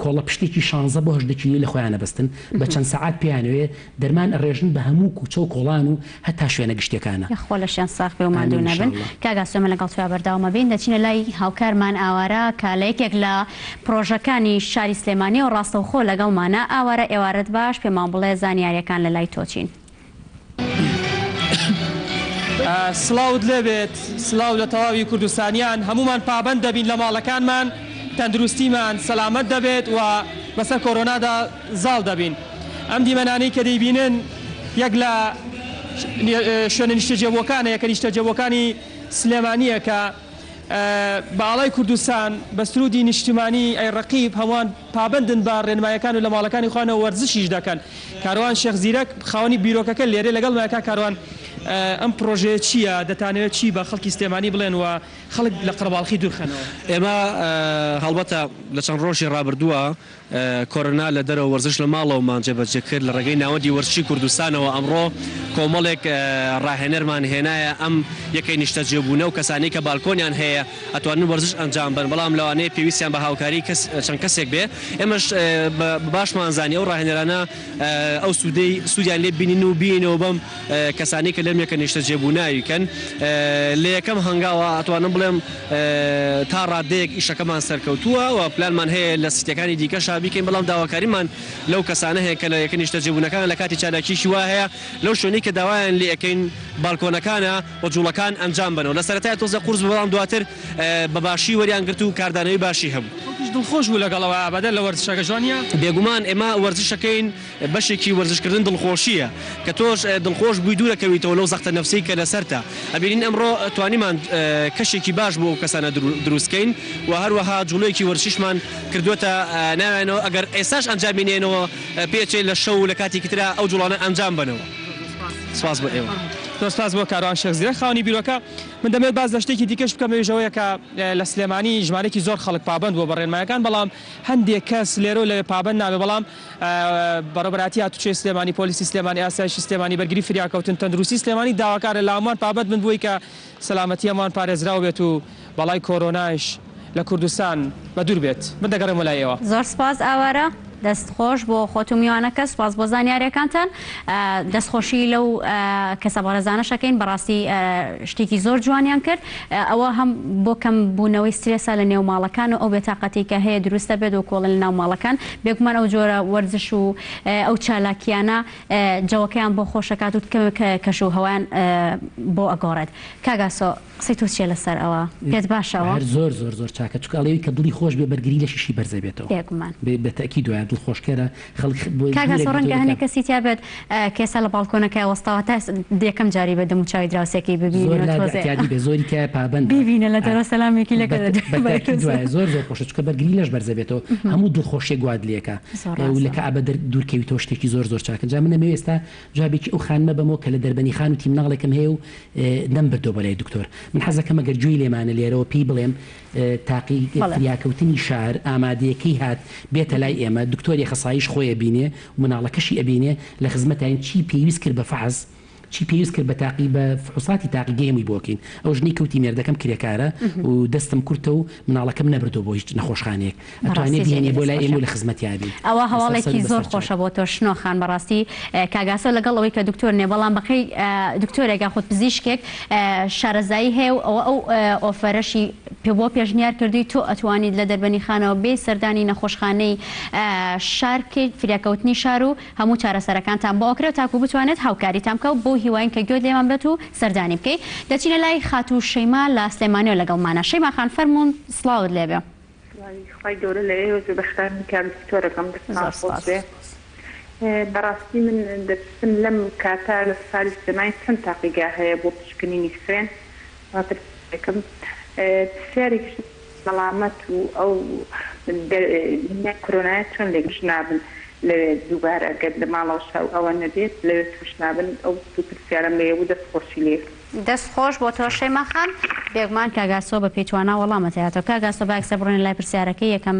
کۆڵە پشتێکی 16 بۆ 18 کیلۆ لە خۆیان نەبەستن بە چەند سەعات پێیانوێ دەرمان ڕێژن بە هەموو کوچە و کۆڵان و هەتا شوێنە گشتەکانە خۆ لەشیان ساخ بێ و ماندوو نەبن کاگاسۆمە لەگەڵ تویا بەرداوامە بین دەچینە لای هاوکارمان ئاوارە کە لە یەکێک لە پرۆژەکانی شاری سلێمانی و ڕاستەوخۆ لەگەڵمانە ئاوارە ئێوارەت باش پێمان بڵێ زانیاریەکان لە لای تۆچین. سڵاوت لێبێت سڵاو لە تەواوی کوردستانیان هەمومان پابەند دەبین لە ماڵەکانمان تەندروستیمان سەلامەت دەبێت و بەسەر کۆرۆنادا زاڵ دەبین. ئەم دیمەنانەی کە دەیبینن یەک لە شوێنە نیشتەجێبووەکانە یەکە نیشتەجێبووەکانی سلێمانیە کە باڵای کوردستان بە سرودی نیشتیمانی ئەی ڕەقیب هەمووان پابندن بە ڕێنمایەکان و لە ماڵەکانی خوانەوە وەرزشیش دەکەن. کاروان شێخ زیرەک خاوەنی بیرۆکەکە لێرێ لەگەڵ مایەکە کاروان ئەم پرۆژەیە چییە دەتانەوێت چی بە خەڵکی سلێمانی بڵێن و خەڵک لە قەرەباڵخی دوورخەنەوە. ئێمە هەڵبەتە لە چەند ڕۆژی ڕابردووە کۆرۆنا لە دەرەوە وەرزش لە ماڵەوەمان جێبەجێ کرد لە ڕێگەی ناوەندی وەرزشی کوردستانەوە ئەمڕۆ کۆمەڵێک ڕاهێنەرمان هێنایە ئەم یەکەی نیشتەجێبوونە و کەسانی کە بالکۆنیان هەیە ئەتوانن وەرزش ئەنجام بن بەڵام لەوانەیە پێویستیان بە هاوکاری چەند کەسێک بێ ئێمەش باشمان زانی ئەو ڕاهێنەرانە ئەو سوودیان لێ بینین و بینەوە بەم کەسانی کە لەم یەکە نیشتەجێبووناویکەن لە یەکەم هەنگاوە ئەتوانم بڵێم تا ڕادەیەک ئیشەکەمان سەرکەوتووە و پلانمان هەیە لە سیتەکانی دیکەش بیکەین بەڵام داواکاریمان لەو کەسانە هەیە کە لە یەکە نیشتەجێبوونەکان لە کاتی چالاکیشی وا هەیە لەو شوێنەی کە داوایان لێ ئەەکەین بالکۆنەکانە و جوڵەکان ئەنجام بنەوە لە سەرەتای تۆزە قورس بەڵام دواتر بەباشی وەریان گرت و کاردانەوەی باشی هەبوو. دڵخۆش بوو لەگەڵەوە بەدە لە وەرزشەکە جوانیە بێگومان ئێمە وەرزشەکەین بەشێکی وەرزشکردن دڵخۆشیە کە تۆش دڵخۆش بووی دوورەکەویتەوە لەو زەختە نەفسی کە لەسەرتە ئەبینین ئەمڕۆ توانیمان کەشێکی باش بۆ کەسانە دروستکەین و هەروەها جوڵەیەکی وەرزشیشمان کردووەتە ناوێنەوە ئەگەر ئێساش ئەنجامینێنەوە پێچێ لە شەو لە کاتی ترا ئەو جوڵانە ئەنجام بنەوە. سپاس بۆ ئێوە. سپاس بۆ کاروان شێخ زیرەک خاوەنی بیرۆکە. من دەمێت باز لە شتێکی دیکەش بکەم ێژەوەیە کە لە سلێمانی ژمارەی زۆر خەڵک پابند بۆ بەڕێنمایەکان بەڵام هەندێک کەس لێرە لەوێ پابند نابێ بەڵام بەڕێوەبەری هاتوچێ سلێمانی پۆلیسی سلێمانی ئاسایشی سلێمانی بەرگری فریاكەوتن تەندروستی سلێمانی داواکارە لە هەمووان پابند بن بووی کە سەلامەتی هەمووان پارێزراو بێت و بەڵای کۆرۆنایش لە کوردستان بە دوور بێت. من دەگەڕێمە لای ئێوە. زۆر سپاس ئاوارە. دەستخۆش بۆ خۆت و میوانەکە سپاس بۆ زانیاریەکانتان دەستخۆشی لەو کەسە بەڕێزانەشەکەین بەڕاستی شتێکی زۆر جوانیان کرد ئەوە هەم بۆ کەم بوونەوەی سترێسە لە نێو ماڵەکان و ئەو بێتاقەتی کە هەیە دروستە بێت و کۆڵن لە ناو ماڵەکان بێگومان ئەو جۆرە وەرزش و ئەو چالاکیانە جەوەکەیان بۆ خۆشەکات و کەش و هەوایان بۆ ئەگۆڕێت. کاگاسۆ قسەی تۆ چیە لەسەر ئەوە پێت باشەوە زۆر زۆر زۆر چاکە چکڵەوەی کە دڵی خۆش بێ بەرگری لە شیشی بەرزە بێتەوە بەتەکی دوایە دڵخۆشکەرە کاگاسۆڕەنگە هەنێک کەسی تیا بێت کێسە لە باڵکۆنەکە وەستاوە تا یەکەم جاری بە دەم و چاوی دراوسێکی ببینێت زۆری کە پابند ببینە لە دەرە سەلامێکی لەگە دوایە زۆر زۆر خۆشە چکە بەرگری لەش بەرزە بێتەوە هەموو دڵخۆشیە گوادلێکە و لەکە ئابە دوورکەویتەوە شتێکی زۆر زۆر چاکە جا منە ئێستا جوابێکی ئەو خانمە بەمەوە کە لە دەربەنی خان و تیمناڵێکم هەیە و نەم بردۆ بەلای دکتۆر من حەزەکەم ئەگەر گوێی لێمانە لێرەوە پێی بڵێم فریاكەوتنی شار ئامادەیەکەی هات بێتە لای ئێمە دکتۆری خەسایش خۆیە بینێ و مناڵەکەشی ئەبینێ لە خزمەتیان چی پێویست کرد بە فەحز چی پێویست کرد بە تاقی بە فحوساتی تاقیگەی بۆکەین ئەو ژنی کەوتی مێردەکەم کرێکارە و دەستم کورتە و مناڵەکەم نەبردۆ بۆ هیچ نەخۆشخانەیەک ئەتوانێت بێنێ بۆ لای ئێمە لە خزمەتیابین ئەوە هەواڵێکی زۆر خۆشە بۆ تۆ شنۆخان بەڕاستی کاگاسۆ لەگەڵ ئەوەی کە دکتۆر نێ بەڵام بەقەی دکتۆرێکا خۆت پزیشکێک شارەزایی هەیە و ئەوە ئەو ئۆفەرەشی بۆ پێشنیار کردووی تۆ ئەتوانیت لە دەربەنی خانەوە بێ سەردانی نەخۆشخانەی شارکەیت فریاكەوتنی شار و هەموو چارەسەرەکانتان بۆ ئەکرێت تاکو بتوانێت هاوکاریتان بکە بۆ هیواین کە گوێت لێمان بێت و سەردانی بکەیت دەچینە لای خاتوو شەیما لە سلێمانیەوە لەگەڵمانە شەیما خان فەرموون سڵاوت لێبێ. خی گەورە لە ئێوە بەختانی کام دکتۆرەکەم دەستێ بەڕاستی من دەستم لەم کاتا لە ساڵی سلێمانی چەند تاقیگە هەیە بۆ پشکنینی خوێن واترکەم پرسیارێکی سەلامەت و ئەو کۆرۆنایە چۆن لێگەش نابن لەوێ دووبارە گەر لە ماڵەوە شاو ئەوە نەبێت لەوێ توش نابن ئەو پرسیارم لێ و دەستخۆشی لێ دەستخۆش بۆ تۆ شەیما خان بێگومان کاگاسۆ بە پێچوانە وەڵامەتەیەاتەوە کاگاسۆ باکسە بڕێن لای پرسیارەکەی یەکەم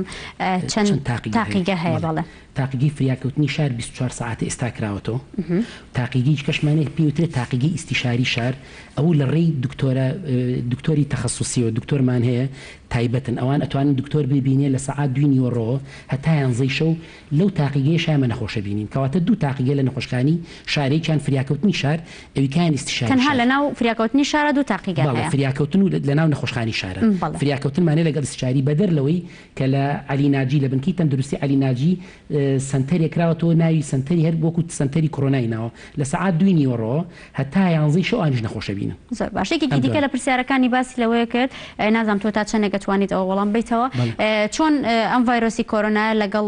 چەند تاقیگە هەیە بەڵێ تاقیگەی فریاكەوتنی شار 24 ساعتە ئێستا کراوەتەوە تاقیگەی کەشمانێک پێوترێت تاقیگەی ئیستیشاری شار ئەو لە ڕێی دکتۆری تەخەسوسیەوە دکتۆرمان هەیە تایبەتن ئەوان ئەتوانن دکتۆر ببینێ لە سەعات 2 نیوەڕۆ هەتا یانزەی شەو لەو تاقیگەی شایمە نەخۆشە بینین کەواتە دوو تاقیگە لە نەخۆشخانەی شارێکیان فریاكەوتنی شار ئەویکیان ئیستیشاری تەنها لەناو فریاكەوتنی شارە دوو تاقیگە هەیە فریاكەوتن و لەناو نەخۆشخانەی شارە فریاكەوتنمانێ لەگەڵ ئیستیشاری بەدەر لەوەی کە لە عەلیناجی لە بنکەی تەندروستی عەلیناجی سنتەرێک کراوەتەوە ناوی سنتەری هەر وەکو سنتەری کۆرۆنای ناوە لە سەعات 2 نیوەڕۆ هەتا یانزەی شەو ئانیش نەخۆشە بینن زۆر باشێکی دیکە لە پرسیارەکانی باسی لەوەیە کرد نازانم تۆ تا چەندێک دەتوانیت ئەوە وەڵام بیتەوە چۆن ئەم ڤایرۆسی کۆرۆنا لەگەڵ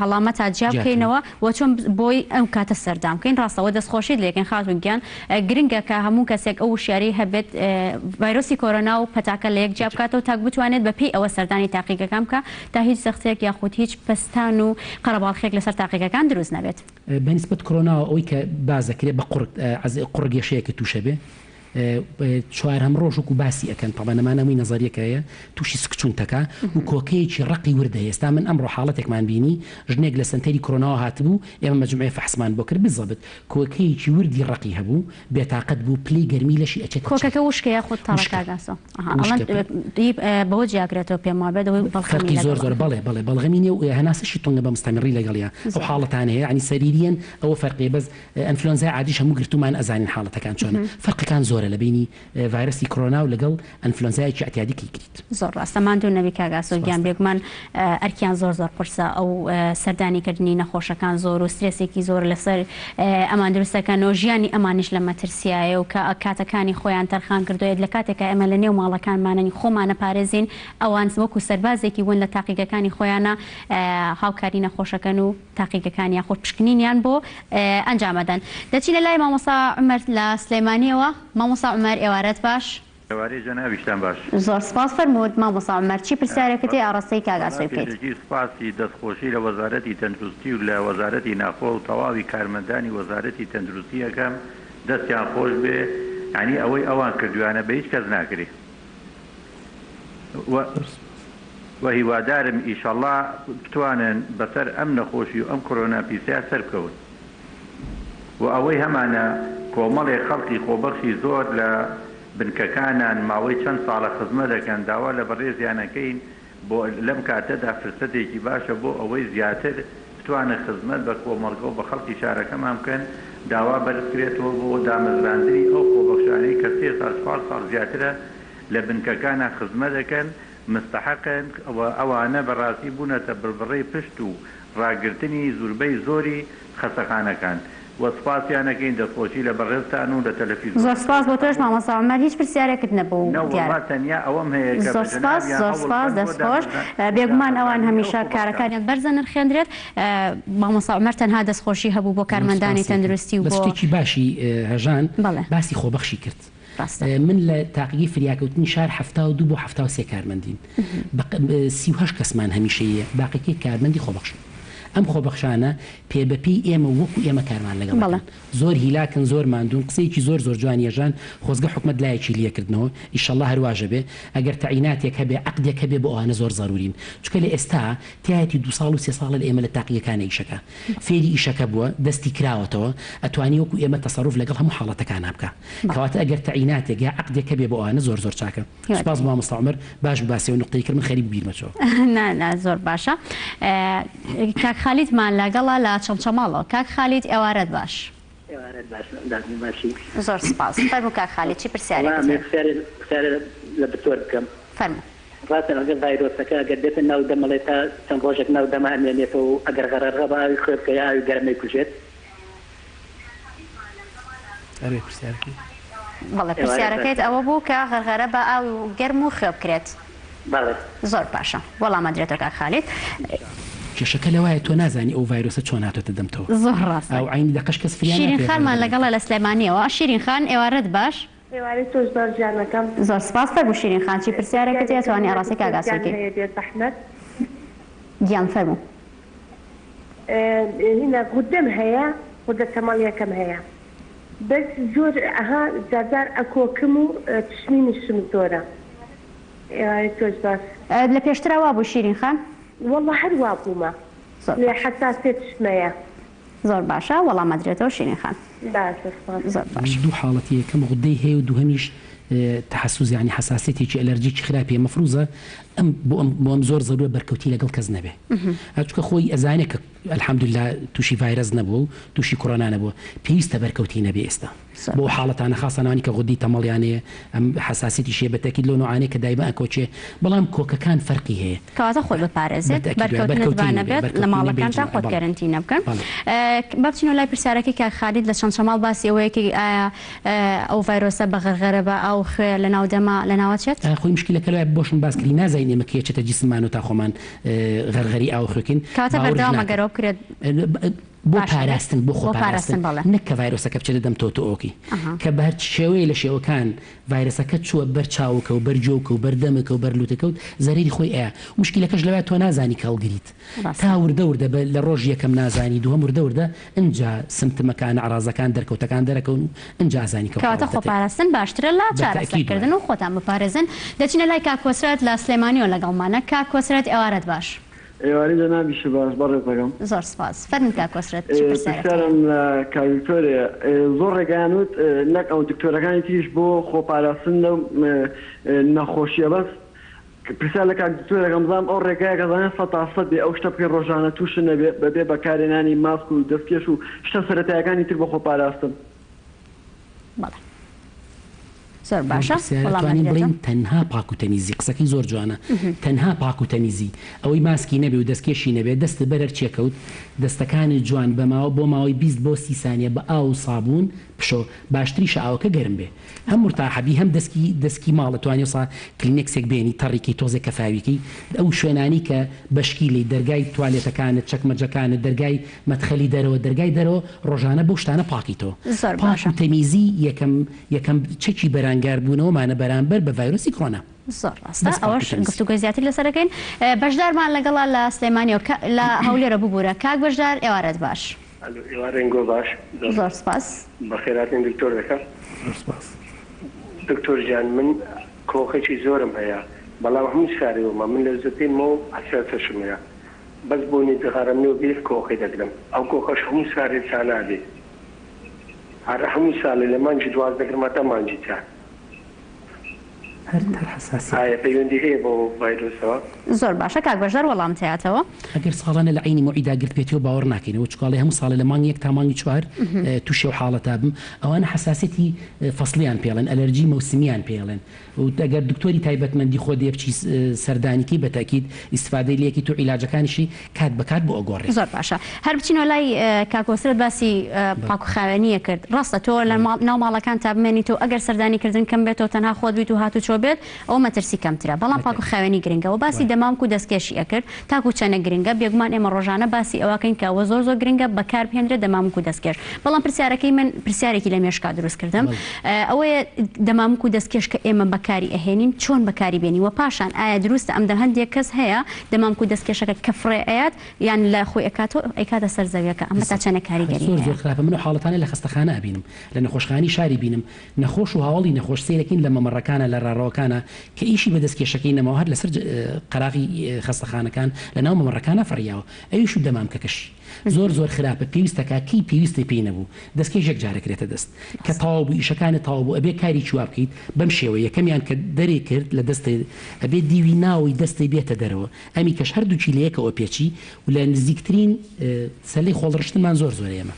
هەڵامەتا جیا بکەینەوە و چۆن بۆی ئەم کاتە سەردام بکەین ڕاستەوە دەستخۆشیت لێکن خاتونگیان گرنگە کە هەموو کەسێک ئەو وشیاری هەبێت ڤایرۆسی کۆرۆنا و پەتاکە لە یەک جیا بکاتەوە تاک بتوانێت بەپێی ئەوە سەردانی تاقیگەکان بکە تا هیچ سەختەیەک یاخود هیچ پستان و قەرەباڵخێک لەسەر تاقیگەکان دروست نەبێت بەنسبەت کۆرۆناوە ئەوەی کە بازەکرێت بە قوڕگێشەیەکە تووشە بێ چوارهەم ڕۆژ وەکو باسی ئەەکەن پەبانەمانەمووی نەزاریەکە هەیە تووشی سکچوونتەکە و کۆکەیەکی ڕقی وردە ئێستا من ئەمڕۆ حاڵەتێکمان بینی ژنێک لە سنتەری کۆرۆناوە هاتبوو ئێمە مەجموعەی فەحسمان بۆ کرد بزەبت کۆکەیەکی وردی ڕقی هەبوو بێتاقەت بوو پلەی گەرمی لەشی ئەچێت کۆکەکە وشکەیە خۆت تاڵەکەگاسۆ بەوە جیاگرێتەوە پێم وابێت فەرقی زۆر بەڵێ بەڵغەمینێ و هەناسەشی تۆنگە بە مستەمری لەگەڵیە ئەو حاڵەتان هەیە ینی سەریریەن ئەوە فەرقی بەس ئەنفلۆنزای عادیش هەموو گرتومان ئەزانین حاڵەتەکان چۆنە فەرقەکان زۆرە لە بینی ڤایرۆسی کۆرۆنا و لەگەڵ ئەنفلۆنزایەکی ئەتیادیکی کریت زۆر ڕاستەماندوو نەبی کاگاسۆ گیان بێگومان ئەرکیان زۆر قورسە ئەو سەردانیکردنی نەخۆشەکان زۆر و سترێسێکی زۆر لەسەر ئەمان دروستەکەنەوە ژیانی ئەمانش لە مەترسیایە و کە کاتەکانی خۆیان تەرخان کردوێت لە کاتێکە ئێمە لە نێو ماڵەکانمانەنی خۆمانە پارێزین ئەوان وەکو سەربازێکی ون لە تاقیگەکانی خۆیانە هاوکاری نەخۆشەکەن و تاقیگەکان یاخۆت پشکنینیان بۆ ئەنجامەدەن دەچینە لای مامۆستا عومەر لە سلێمانیەوە مامۆستا عومەر ئێوارەت باش ئێوارەی جەنابیشتان باش زۆر سپاس فەرمووت مامۆستا عومەر چی پرسیارێکەتی ئاڕاستەی کاگاسۆی بکەیت سپاسی دەستخۆشی لە وەزارەتی تەندروستی و لە وەزارەتی ناخۆ و تەواوی کارمەندانی وەزارەتی تەندروستی ئەەکەم دەستیان خۆش بێ ینی ئەوەی ئەوان کردویانە بە هیچ کەس ناکرێ و هیوادارم ئیشەڵڵا بتوانن بەسەر ئەم نەخۆشی و ئەم کۆرۆنا پیسیا سەر بکەون و ئەوەی هەمانە کۆمەڵێک خەڵکی خۆبەخشی زۆر لە بنکەکانان ماوەی چەند ساڵە خزمەت دەکەن داوا لە بەڕێزیانەکەین بۆ لەم کاتەدا فرسەتێکی باشە بۆ ئەوەی زیاتر بتوانە خزمەت بە کۆمەڵگە و بە خەڵکی شارەکەمان بکەن داوا بەرزکرێتەوە بۆ دامەزراندنی ئەو خۆبەخشانەی کە 3 ساڵ 4 ساڵ زیاترە لە بنکەکانە خزمەت دەکەن مستحقن ئەوانە بەڕاستی بوونەتە بڕبڕەی پشت و ڕاگررتنی زوربەی زۆری خەسەخانەکان وەسپاسیانەکەین دەستخۆشی لە بەڕێزتان و لە تەلەڤیزیۆن زۆر سپاس بۆ تۆش مامۆستا عومەر هیچ پرسیارێکت نەبوو تەنیا ئەوەم هەیە زۆر سپاس دەستخۆش بێگومان ئەوان هەمیشە کارەکانیان بەرزە نرخێنرێت مامۆستا عومەر تەنها دەستخۆشی هەبوو بۆ کارمەندانی تەندروستی و بۆ شتێکی باشی هەژان باسی خۆبەخشی کرد من لە تاقیگەی فریاكەوتنی شار 72 بۆ 73 کارمەندین 38 کەسمان هەمیشەیە باقیەکەی کارمەندی خۆبەخشن ئەم خۆبەخشانە پێبەپی ئێمە وەکو ئێمە کارمان لەگەڵ زۆر هیلاکن زۆر ماندوون قسەیەکی زۆر جوانیەژان خۆزگە حکومەت لایەکی لێکردنەوە ئیشەڵڵا هەرواژە بێ ئەگەر تەعیناتێک هەبێ عەقدێک هەبێ بۆ ئەوانە زۆر زەرورین چونکە لە ئێستا تایەتی 2 ساڵ و 3 ساڵە ئێمە لە تاقیەکانە ئیشەکە فێری ئیشەکە بووە دەستی کراوەتەوە ئەتوانی وەکو ئێمە تەسەڕوف لەگەڵ هەموو حاڵەتەکانە بکە کەواتە ئەگەر تەعیناتێک یا عەقدێک هەبێ بۆ ئەوانە زۆر چاکە سپاس بۆ مامۆستا عومەر باش باسیەوە نقطەی کرد من خەریب بیرمەچەوە زۆر باشە کاک خالیدمان لەگەڵا لە چەمچەماڵەوە کاک خالید ئێوارەت باش زۆر سپاس فەرموو کاک خالید چی پرسیارێک لە دکتۆر بکەم فەرموو ڕاستن ئەگەر ڤایرۆسەکە ئەگەر دێتە ناو دەمەڵێت تا چەند ڕۆژێک ناو دەمە ئەمێنێتەوە و ئەگەر غەرەرە بە ئاوی خوێ بکە ئاوی گەرمەی کوژێت بەڵێ پرسیارەکەیت ئەوە بوو کە غەرغەرە بە ئاوی گەرم و خوێ بکرێت زۆر باشە وەڵامە درێتەوە کاک خالید کێشەکە لەوایە تۆ نازانی ئەو ڤایرۆسە چۆن هاتۆتە دەمتەوە زۆر ڕاستە ئەو عینی دەقەش کەس فریان شیرین خانمان لەگەڵە لە سلێمانیەوە شیرین خان ئێوارەت باش ئێوارەی تۆش زۆر جانەکەم زۆر سپاس فەرموو شیرین خان چی پرسیارێکت هەیە توانی ئاڕاستی کاگاسۆکەی ئەحمەد گیان فەرموو هینە گودەم هەیە خودە تەماڵیەکەم هەیە بەس زۆر ئەها جار ئەکۆکم و تشمینشم زۆرە ئێوارەی تۆش باش لە پێشترەوە بوو شیرین خان والله هەروە بوومە لێ حساسێت شمەیە زۆر باشە وەڵام مەدرێتەوە شینی خان زۆر باش دوو حاڵەتی یەکەم غودەی هەیە و دووهەمیش تحسوس يعني حساسيتي الرجيك خرابيه مفروضه ام بو زور ضروري بركوتي لقل كز نبي هاتوك خوي ازانك الحمد لله توشي فيروس نبو توشي كورونا نبو بيست بركوتي نبي استا بو حالة أنا خاصة أنا كغدي تمال يعني حساسيتي شيء بالتأكيد لونه عاني كدايما أكوتشي بلام كوكا كان فرقي هي كواتا خود ببارزت بركوتي نتبانا بيت لما الله كان تاخد كارنتينا بكن بابتشينو لاي برساركي كخالد لشان شمال باسي ويكي أو فيروس بغرغربة أو خير لناو دما لناو تشت خوي مشكلة كلو بوشن باسكري نازايني مكية تشت جسمانو تاخومان غرغري أو خكين كواتا برداو مقرب كرد بۆ پاراستن بۆ خۆپاراستن نەک کە ڤایرۆسەکە بچێتە دەم تۆ ئۆکی کە بە هەر شێوەیە لە شێوەکان ڤایرۆسەکە چووە بەر چاوکە و بەرجۆکە و بەردەمەکە و بەرلوتەکەوت زەرری خۆی ئەیە مشکلەکەش لەوە تۆ نازانی کەڵگریت تا وردە وردە لە ڕۆژ یەکەم نازانی دووەم وردە وردە ئینجا سمتمەکان عرازەکان دەرکەوتەکان دەرەکەون ئینجا ئازانی کەواتە خۆپاراستن باشترە لا چارەسەرکردن و خۆتان بپارێزن دەچینە لای کاکۆسرات لە سلێمانیەوە لەگەڵمانە کاکۆسرات ئێوارەت باش ئێوارەی جەنابیش باش بەڕێزەکەم زۆر سپاس فەرمووی کاکۆسرات پرسیارم لە کاکتۆرێ زۆر ڕێگایانوت نەک ئەو دکتۆرەکانی تریش بۆ خۆپاراستن لەو نەخۆشیە بەس پرسیار لە کاکتۆرەکەم بزانم ئەو ڕێگایە کەزانێت 100% بێ ئەو شتە بکەین ڕۆژانە تووشە نەبێ بەبێ بەکارهێنانی ماسک و دەستکێش و شتە سەرەتایەکانی تر بۆ خۆپاراستن زۆر باشە توانین بڵین تەنها پاک و تەمیزی قسەکەی زۆر جوانە تەنها پاک و تەمیزی ئەوەی ماسکی نەبێ و دەستکێشی نەبێت دەست بەرەر چێکەوت دەستەکانی جوان بۆ ماوەی 20 بۆ 30 سانیە بە ئاو و سابوون پشۆ باشتریشە ئاوەکە گەرم بێ هەم مرتاحەبی هەم دەستکی ماڵە توانێ سا کلینێکسێک بێنی تەڕێکی تۆزێک کەفاویکەی ئەو شوێنانی کە بەشکیلی دەرگای توالێتەکانت چەکمەجەکانت دەرگای مەدخەلی دەرەوە دەرگای دەرەوە ڕۆژانە بەو شتانە پاکی تۆ پاک و تەمیزی یەکەم چەکی بەرانگاربوونەوەمانە بەرامبەر بە ڤایرۆسی کۆرۆنا زۆر ڕاستە ئەوەش گفتوگۆی زیاتر لەسەرەکەین بەشدارمان لەگەڵا لە سلێمانیەوە لە هەولێرە ببوورە کاک بەشدار ئێوارەت باش ئێوارەنگۆ باش زۆر سپاس بەخێراتین دکتۆر دەکەم دکتۆر جان من کۆخێکی زۆرم هەیە بەڵام هەموو شارێوەمە من لە زەتێمەوە ئەساسەشم هەیە بەس بۆنی دەغارەمنەوە بێ کۆخی دەگرم ئەو کۆخەش هەموو سارێ چانادێ هەر هەموو ساڵێ لە مانجی 12 دەگرمەتە مانجی چان ئایا پەیوەندی هەیە بۆ ڤایرۆسەوە زۆر باشە کاک بەشدار وەڵام تەیاتەوە ئەگەر ساڵانە لە عینی مۆعیدا گرت بێتەوە باوەڕ ناکەینەوە چکاڵی هەموو ساڵە لە مانگی یەک تا مانگی چوار تووشێ و حاڵەتا بم ئەوانە حساسەتی فەسڵیان پێڵێن ئەلەرجی مەوسمیان پێڵێن و ئەگەر دکتۆری تایبەتمەندی خۆ دێ بچی سەردانیکی بە تاکید ئیسفادەی لەیەکی تو عیلاجەکانیشی کات بەکات بۆ ئەگۆڕێ زۆر باشە هەر بچینەوە لای کاکۆسرت باسی پاکوخاوێنیە کرد ڕاستە تۆ لە ناو ماڵەکان تا بمێنیتەوە ئەگەر سەردانیکردن کەم بێتەوە تەنها خۆت بیت و هاتوچۆ بێت ئەو مەترسی کەمترە بەڵام پاکوخاوێنی گرنگەوە باسی دەمامک و دەستکێشی ئەکرد تاکو چەنە گرنگە بێگومان ئێمە ڕۆژانە باسی ئەوەکەین کەوە زۆر زۆر گرنگە بەکارهێنرێت دەمامک و دەستکێش بەڵام پرسیارەکەی من پرسیارێکی لە مێشکا دروست کردم ئەوەیە دەمامک و دەستکێش کە ئێمە بەکاری ئەهێنین چۆن بەکاری بێنی و پاشان ئایا دروستە ئەم هەندێک کەس هەیە دەمامک و دەستکێشەکە کەفڕێ ئەیات یان لە خۆی ئەکاتە سەر زەویەکە ئەمە تا چەنە کاریگەری زۆر خراپە من حاڵەتانە لە خستەخانە ئەبینم لە نەخۆشخانەی شاری بینم نەخۆش و هاوڵی نەخۆش سیرەکەین لە مەمەڕەکانە لە ڕاڕەوەکانە کە ئیشی بە دەستکێشەکەی نەماوە هەر لەسەر قەراغی خستەخانەکان لە ناو مەمەڕەکانە فڕیاوە ئەویش و دەمامکەکەشی زۆر زۆر خراپە پێویستەکە کەی پێویستی پێی نەبوو دەستکێش یەک جارەکرێتە دەست کە تاوا بوو ئیشەکانی تاوا بوو ئەبێ کاری چوا بکەیت بەم شێوە یەکەمیان کە دەرێ کرد لە دەستی ئەبێ دیوی ناوی دەستی بێتە دەرەوە ئەمی کەش هەردووچی لە یەکەوە پێچی و لە نزیکترین سەلەی خۆڵڕشتمان زۆر زۆر ئێمە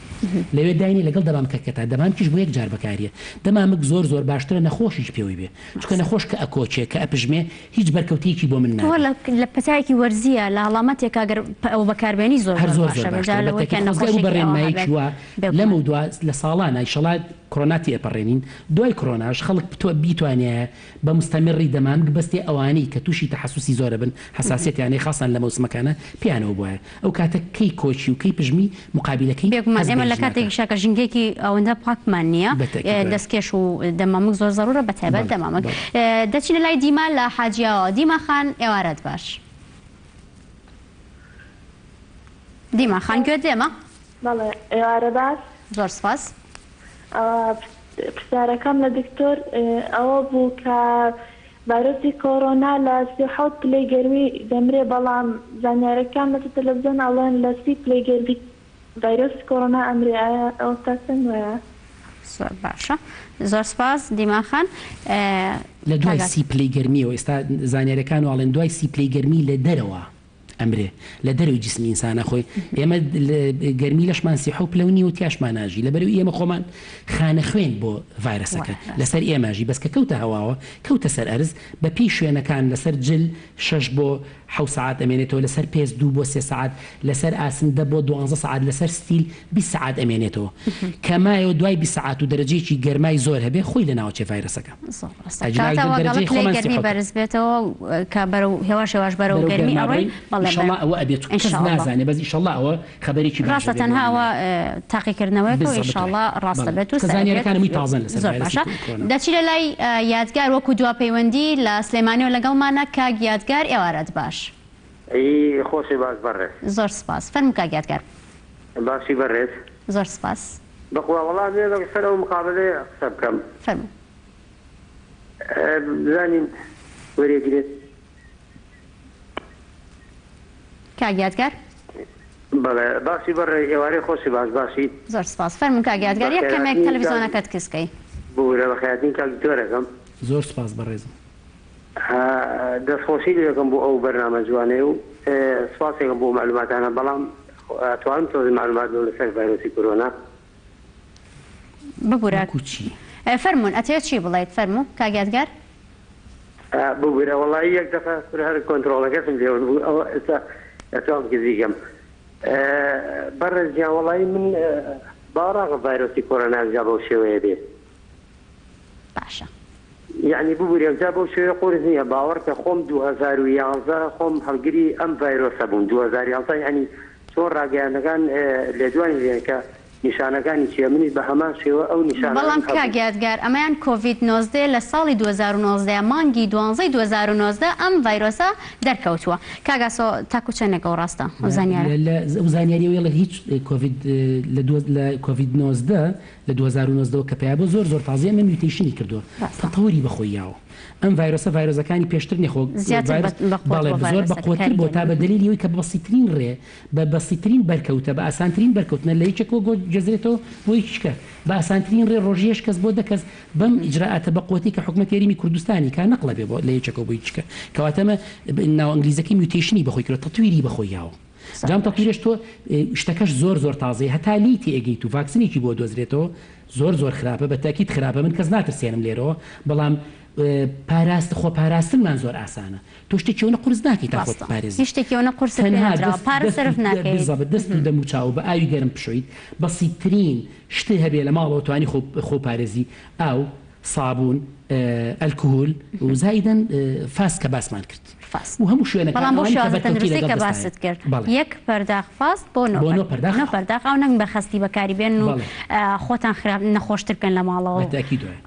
لەوێ داینی لەگەڵ دەمامکەکەتا دەمامکیش بۆ یەک جار بەکاریە دەمامک زۆر زۆر باشترە نەخۆشیش پێوی بێ چونکە نەخۆش کە ئەکۆچێ کە ئەپژمێ هیچ بەرکەوتێکی بۆ من ناوە لە پەتایەکی وەرزیە لە هەڵامەتێک ئەگەر ئەو بەکاربێنی زۆر زۆر بەڕێنمایکی وە لەمە دو لە ساڵانە ئیشەڵات کۆرۆناتی ئەپەڕێنین دوای کۆرۆناش خەڵک بیتوانێت بە مستەمری دەمامک بەستی ئەوانەی کە تووشی تەحسوسی زۆرە بن حساسیەتیانەی خاصان لە مەوسمەکانە پیانەوە بووە ئەو کاتە کەی کۆچی و کەی پژمی مقابلەکەی ئێمە لە کاتێکی شاکە ژنگێکی ئەوەندە پاکمان نییە دەستکێش و دەمامک زۆر زەڕورە بە تایبەت دەمامک دەچینە لای دیما لە حاجیاوە دیما خان ئێوارەت باش دیما خان گوێت دێمە بەڵێ ئێوارە باش زۆر سپاس پرسیارەکەم لە دکتۆر ئەوە بوو کە ڤایرۆسی کۆرۆنا لە 37 پلەی گەرمی دەمرێ بەڵام زانیاریەکان لە تەلەڤیزیۆن ئەڵێن لە 30 پلەی گەرمی ڤایرۆسی کۆرۆنا ئەمرێ ئایا ئەوە چەند وایە؟ زۆر باشە زۆر سپاس دیماخان لە دوای 30 پلەی گەرمیەوە ئێستا زانیاریەکان وڵێن دوای 30 پلەی گەرمی لە دەرەوە ئەمرێ لە دەروی جسمی ئینسانە خۆی ئێمە گەرمی لەشمان 30 پلەونی و تیاشمان ناژی لەبەرەوەی ئێمە خۆمان خانە خوێن بۆ ڤایرۆسەکە لەسەر ئێمەژی بەسکە کەوتە هەواوە کەوتە سەر ئەرز بە پێی شوێنەکان لەسەر جل 6 بۆ 7 ساعت ئەمێنێتەوە لەسەر پێز 2 بۆ 3 ساعت لەسەر ئاسندە بۆ 12 ساعت لەسەر ستیل 20 ساعت ئەمێنێتەوە کەمایەوە دوای 20 ساعت و دەرەجەیەکی گەرمای زۆر هەبێ خۆی لە ناوچێ ڤایرۆسەکە گەرمی بەرز بێتەوە کە بەرەو هێواش هێواش بەرەو گەرمی ئەڕۆی ئینشاءالله ئەوە ئەبێت کەس نازانێ بەس ئینشاءالله ئەوە خەبەرێکی باش ڕاستە تەنها ئەوە تاقیکردنەوەیەکە و ئینشاءالله ڕاستە بێت و زانیاریەکانەوەی تازەن لەسەر زۆر باشە دەچی لە لای یادگار وەکو دواپەیوەندی لە سلێمانیەوە لەگەڵمانە کاک یادگار ئێوارەت باش خۆشی باش بەڕێز زۆر سپاس فەرموو کاک یادگار باشی بەڕێز زۆر سپاس بەخوا وەڵام لەسەر ئەو مقابلەیە قسە بکەم فەرموو بزانین وەرێگرێت کاک یادگار بەڵێ باسی بەڕێ ئێوارەی خۆشی باش باشی زۆر سپاس فەرموو کاک یادگار یەک کەمێک تەلەڤیزۆنەکەت کەسکەی بورە بەخەیەتین کاک دکتۆرەکەم زۆر سپاس بەڕێزم دەستخۆشی لێکم بۆ ئەو بەرنامە جوانەیە و سپاسێکم بۆ معلوماتانە بەڵام توانم تۆزی معلومات لەسەر ڤایرۆسی کۆرۆنا ببوورە فەرموون ئەتەوێت چی بڵێیت فەرموو کاک یادگار ببوورە وەڵی یەک دەفە هەر کۆنتڕۆڵەکەسم لێوە ئەوە ئێستا ئەتوانم گزیگەم بەڕێزیان وەڵی من باڕاغ ڤایرۆسی کۆرۆنا جا بەو شێوەیە بێت باشە یعنی ببوورێ جا بەو شێوەیە قورس نییە باوەڕکە خۆم 2011 خۆم هەڵگری ئەم ڤایرۆسە بووم 2011 یعنی چۆن ڕاگەیانەکان لێ دوانی لێنکە نیشانەکانی چیە منی بە هەمان شێوە ئەو نیشانە بەڵام کاک یادگار ئەمەیان کۆڤید 19 لە ساڵی 2019 مانگی 12 2019 ئەم ڤایرۆسە دەرکەوتووە کاک ئاسۆ تاکو چەندێکەوە ڕاستە ئەو زانیاریەوە هیچ لە کۆڤید 19 لە 2019 کە پێیا بۆ زۆر زۆر تازیە من میوتیشنی کردووە تەتەوری بەخۆی یاوە ئەم ڤایرۆسە ڤایرۆسەکانی پێشتر نێخۆ زۆر بەقوتر بۆ تا بە دلیلی ئەوەی کە بەسیترین ڕێ بە بەسیترین بەرکەوتە بە ئاسانترین بەرکەوتنە لە یەکێکەوە گۆ جەزرێتەوە بۆ یەکیشکە بە ئاسانترین ڕێ ڕۆژیەش کەس بۆ دەکەس بەم ئیجراعاتە بەقوتی کە حکومەت یاریمی کوردستانی کا نەقڵە بێ بۆ لە یەکێکەوە بۆ یەکیشکە کەواتەمە ناو ئەنگلیزەکەی میوتیشنی بەخۆی کرد تەتویری بەخۆی یاوە جام تەتویرش تۆ شتەکەش زۆر زۆر تازەیە هەتا لیتی ئەگەیت و ڤاکسینێکی بۆ دۆزرێتەوە زۆر زۆر خراپە بە تاکید خراپە من کەس ناترسێنم لێرەوە بەڵام خۆپاراستنمان زۆر ئاسانە تۆ شتێکیەوە قورس ناکەیت تا خۆت پارێزی شتێکیەوە قورس پارە سرف ناکەیت دەست و دەموچاو بە ئاوی گەرم بشۆیت بەسیترین شتێ هەبێ لە ماڵەوە توانی خۆپارێزی ئاو سابوون ئەلکۆهۆل و زایدەن فاس کە باسمان کرد و هەموو شوێنەکان بەڵام بۆ شوازە تەندروستی کە باست کرد یەک پەرداخ فاست بۆ نۆ پەرداخ ئەو نەنگ بە خەستی بەکاری بێن و خۆتان خراپ نەخۆشتر بکەن لە ماڵەوە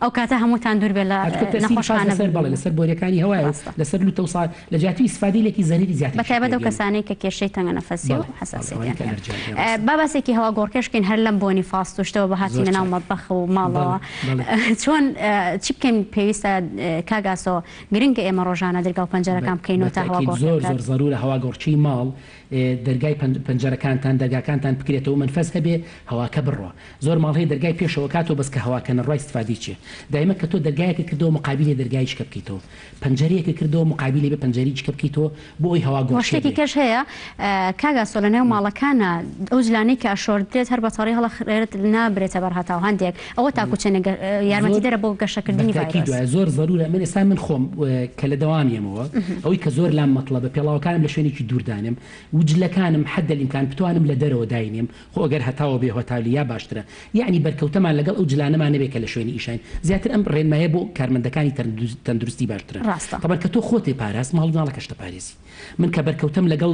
ئەو کاتە هەمووتان دوور بێ لە نەخۆشخانە لەسەر بۆریەکانی هەوایە لەسەر لوتە و لە جیاتی ئیسفادەیەکی زەریری زیاتر بەتایبەت ئەو کەسانەی کە کێشەی تەنگە نەفەسی و حەساسیەتیان باباسێکی هەوا گۆڕکەشکین هەر لەم بۆنی فاست و شتەوە بەهاتینە ناو مەطبەخ و ماڵەوە چۆن چی بکەین پێویستە کاک ئاسۆ گرنگە ئێمە ڕۆژانە دەرگا و پەنجەرەکان بکەینەوە تا هەوا زۆر زەرورە هەوا گۆڕچی ماڵ دەرگای پەنجەرەکانتان دەرگاکانتان بکرێتەوە منفەس هەبێ هەواکە بڕوە زۆر ماڵهەیە دەرگای پێشەوە کاتەوە بەس کە هەواکەنە ڕای استفادی چێ دایمە کە تۆ دەرگایەکە کردەوە مقابلێ دەرگای شکە بکەیتەوە پەنجەرەیەکە کردەوە مقابلێ بە پەنجەری شکە بکەیتەوە بۆ ئەوی هەوا گۆڕ شتێکی کەش هەیە کاک ئاسۆ لە نێو ماڵەکانە ئەو جلانەی کە ئاشۆردرێت هەر بەتەڕی هەڵە خێرت نابرێتە بەرهەتاو هەندێک ئەوە تاکو چەند یارمەتی دەرە بۆ گەشەکردنی ڤایرۆس زۆر زەرورە من ئێستا من خۆم کە لە دەوامیەمەوە ئەوەی کە زۆر لام مەطلبە پێڵاوەکانم لە شوێنێکی دووردانم وجلەکانم حد الإمكان بتوانم لە دەرەوە داینێم خۆ ئەگەر هەتاوە بێ هۆتالیا باشترە یعنی بەرکەوتەمان لەگەڵ ئەو جلانەمان نەبێت کە لە شوێنی ئیشین زیاتر ئەم ڕێنمایە بۆ کارمەندەکانی تەندروستی باشترە طبعا کە تۆ خۆتی پاراست ماڵ و مناڵەکەشتە پارێزی من کە بەرکەوتەم لەگەڵ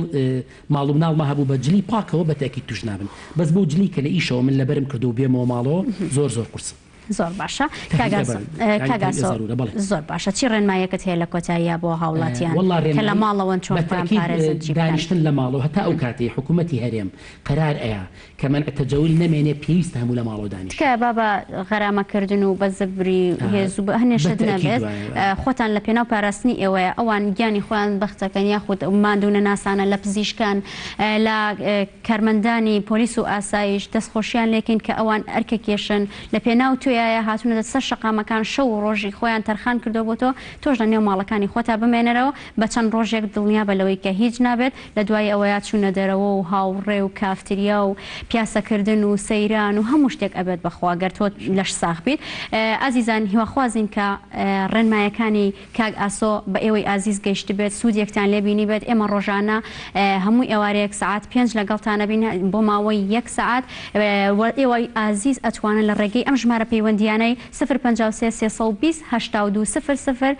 ماڵ و مناڵما هەبوو بە جلی پاکەوە بە تاکید توش نابن بەس بۆ جلی کە لە ئیشەوە من لەبەرم کردو بێمەوە ماڵەوە زۆر زۆر قورسم زۆر باشە زۆر باشە چی ڕێنمایەکەت هەیە لە کۆتاییە بۆ هاوڵاتیان کە لە ماڵەوەن چۆن پارێزن دانیشتن لە ماڵەوە هەتا ئەو کاتی حکوومەتی هەرێم قەرار ئەیە کە منع تەجەول نەمێنێ پێویستە هەموو لە ماڵەوە دانیشت کە بابە غەرامەکردن و بە زبری هێز و هەنێشت نەبێت خۆتان لە پێناو پاراستنی ئێوەیە ئەوان گیانی خۆیان بەختەکەن یاخود ماندوونە ناسانە لە پزیشکان لە کارمەندانی پۆلیس و ئاسایش دەستخۆشیان لێکین کە ئەوان ئەرکەکێشن لە پێناو توێیە هاتوونە سەر شەقامەکان شەو و ڕۆژی خۆیان تەرخان کردو بۆ تۆ تۆش لە نێو ماڵەکانی خۆتا بمێنەرەوە بە چەند ڕۆژێک دڵنیا بە لەوەی کە هیچ نابێت لە دوای ئەوەیە چوونە دەرەوە و هاوڕێ و کافتریا و پیاسەکردن و سەیران و هەموو شتێک ئەبێت بەخواگەر تۆ لەش ساخ بیت ئازیزان هیواخوازین کە ڕێنمایەکانی کاگ ئاسۆ بە ئێوەی ئازیز گەیشت بێت سوودێکتان لێبینی بێت ئێمە ڕۆژانە هەموو ئێوارەیەک سعات 5 لەگەڵتانە بین بۆ ماوەی 1 سعات ئێوەی ئازیز ئەتوانن لە ڕێگەی ئەم ژمارە پەیوەندیانەی 053 320 82 00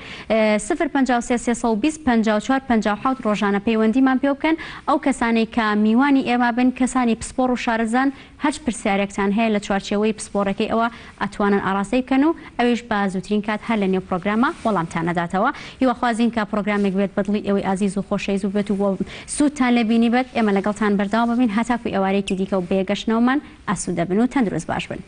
053 320 54 57 ڕۆژانە پەیوەندیمان پێ بکەن ئەو کەسانی کە میوانی ئێمە بن کەسانی پسپۆڕ و شارەزان هەر پرسیارێکتان هەیە لە چوارچێوەی پسپۆڕەکەی ئەوە ئەتوانن ئاراستەی بکەن و ئەویش بە زووترین کات هەر لە نێو پرۆگرامە وەڵامتانەداتەوە هیواخوازین کە پرۆگرامێک بێت بەدڵی ئەوەی ئازیز و خۆشەویست و بێت و سوودتان لێبینی بێت ئێمە لەگەڵتان بەردەوام ببین هەتاکوی ئێوارەیەکی دیکە و بێگەشتنەوەمان ئاسوودە بن و تەندروست باش بن.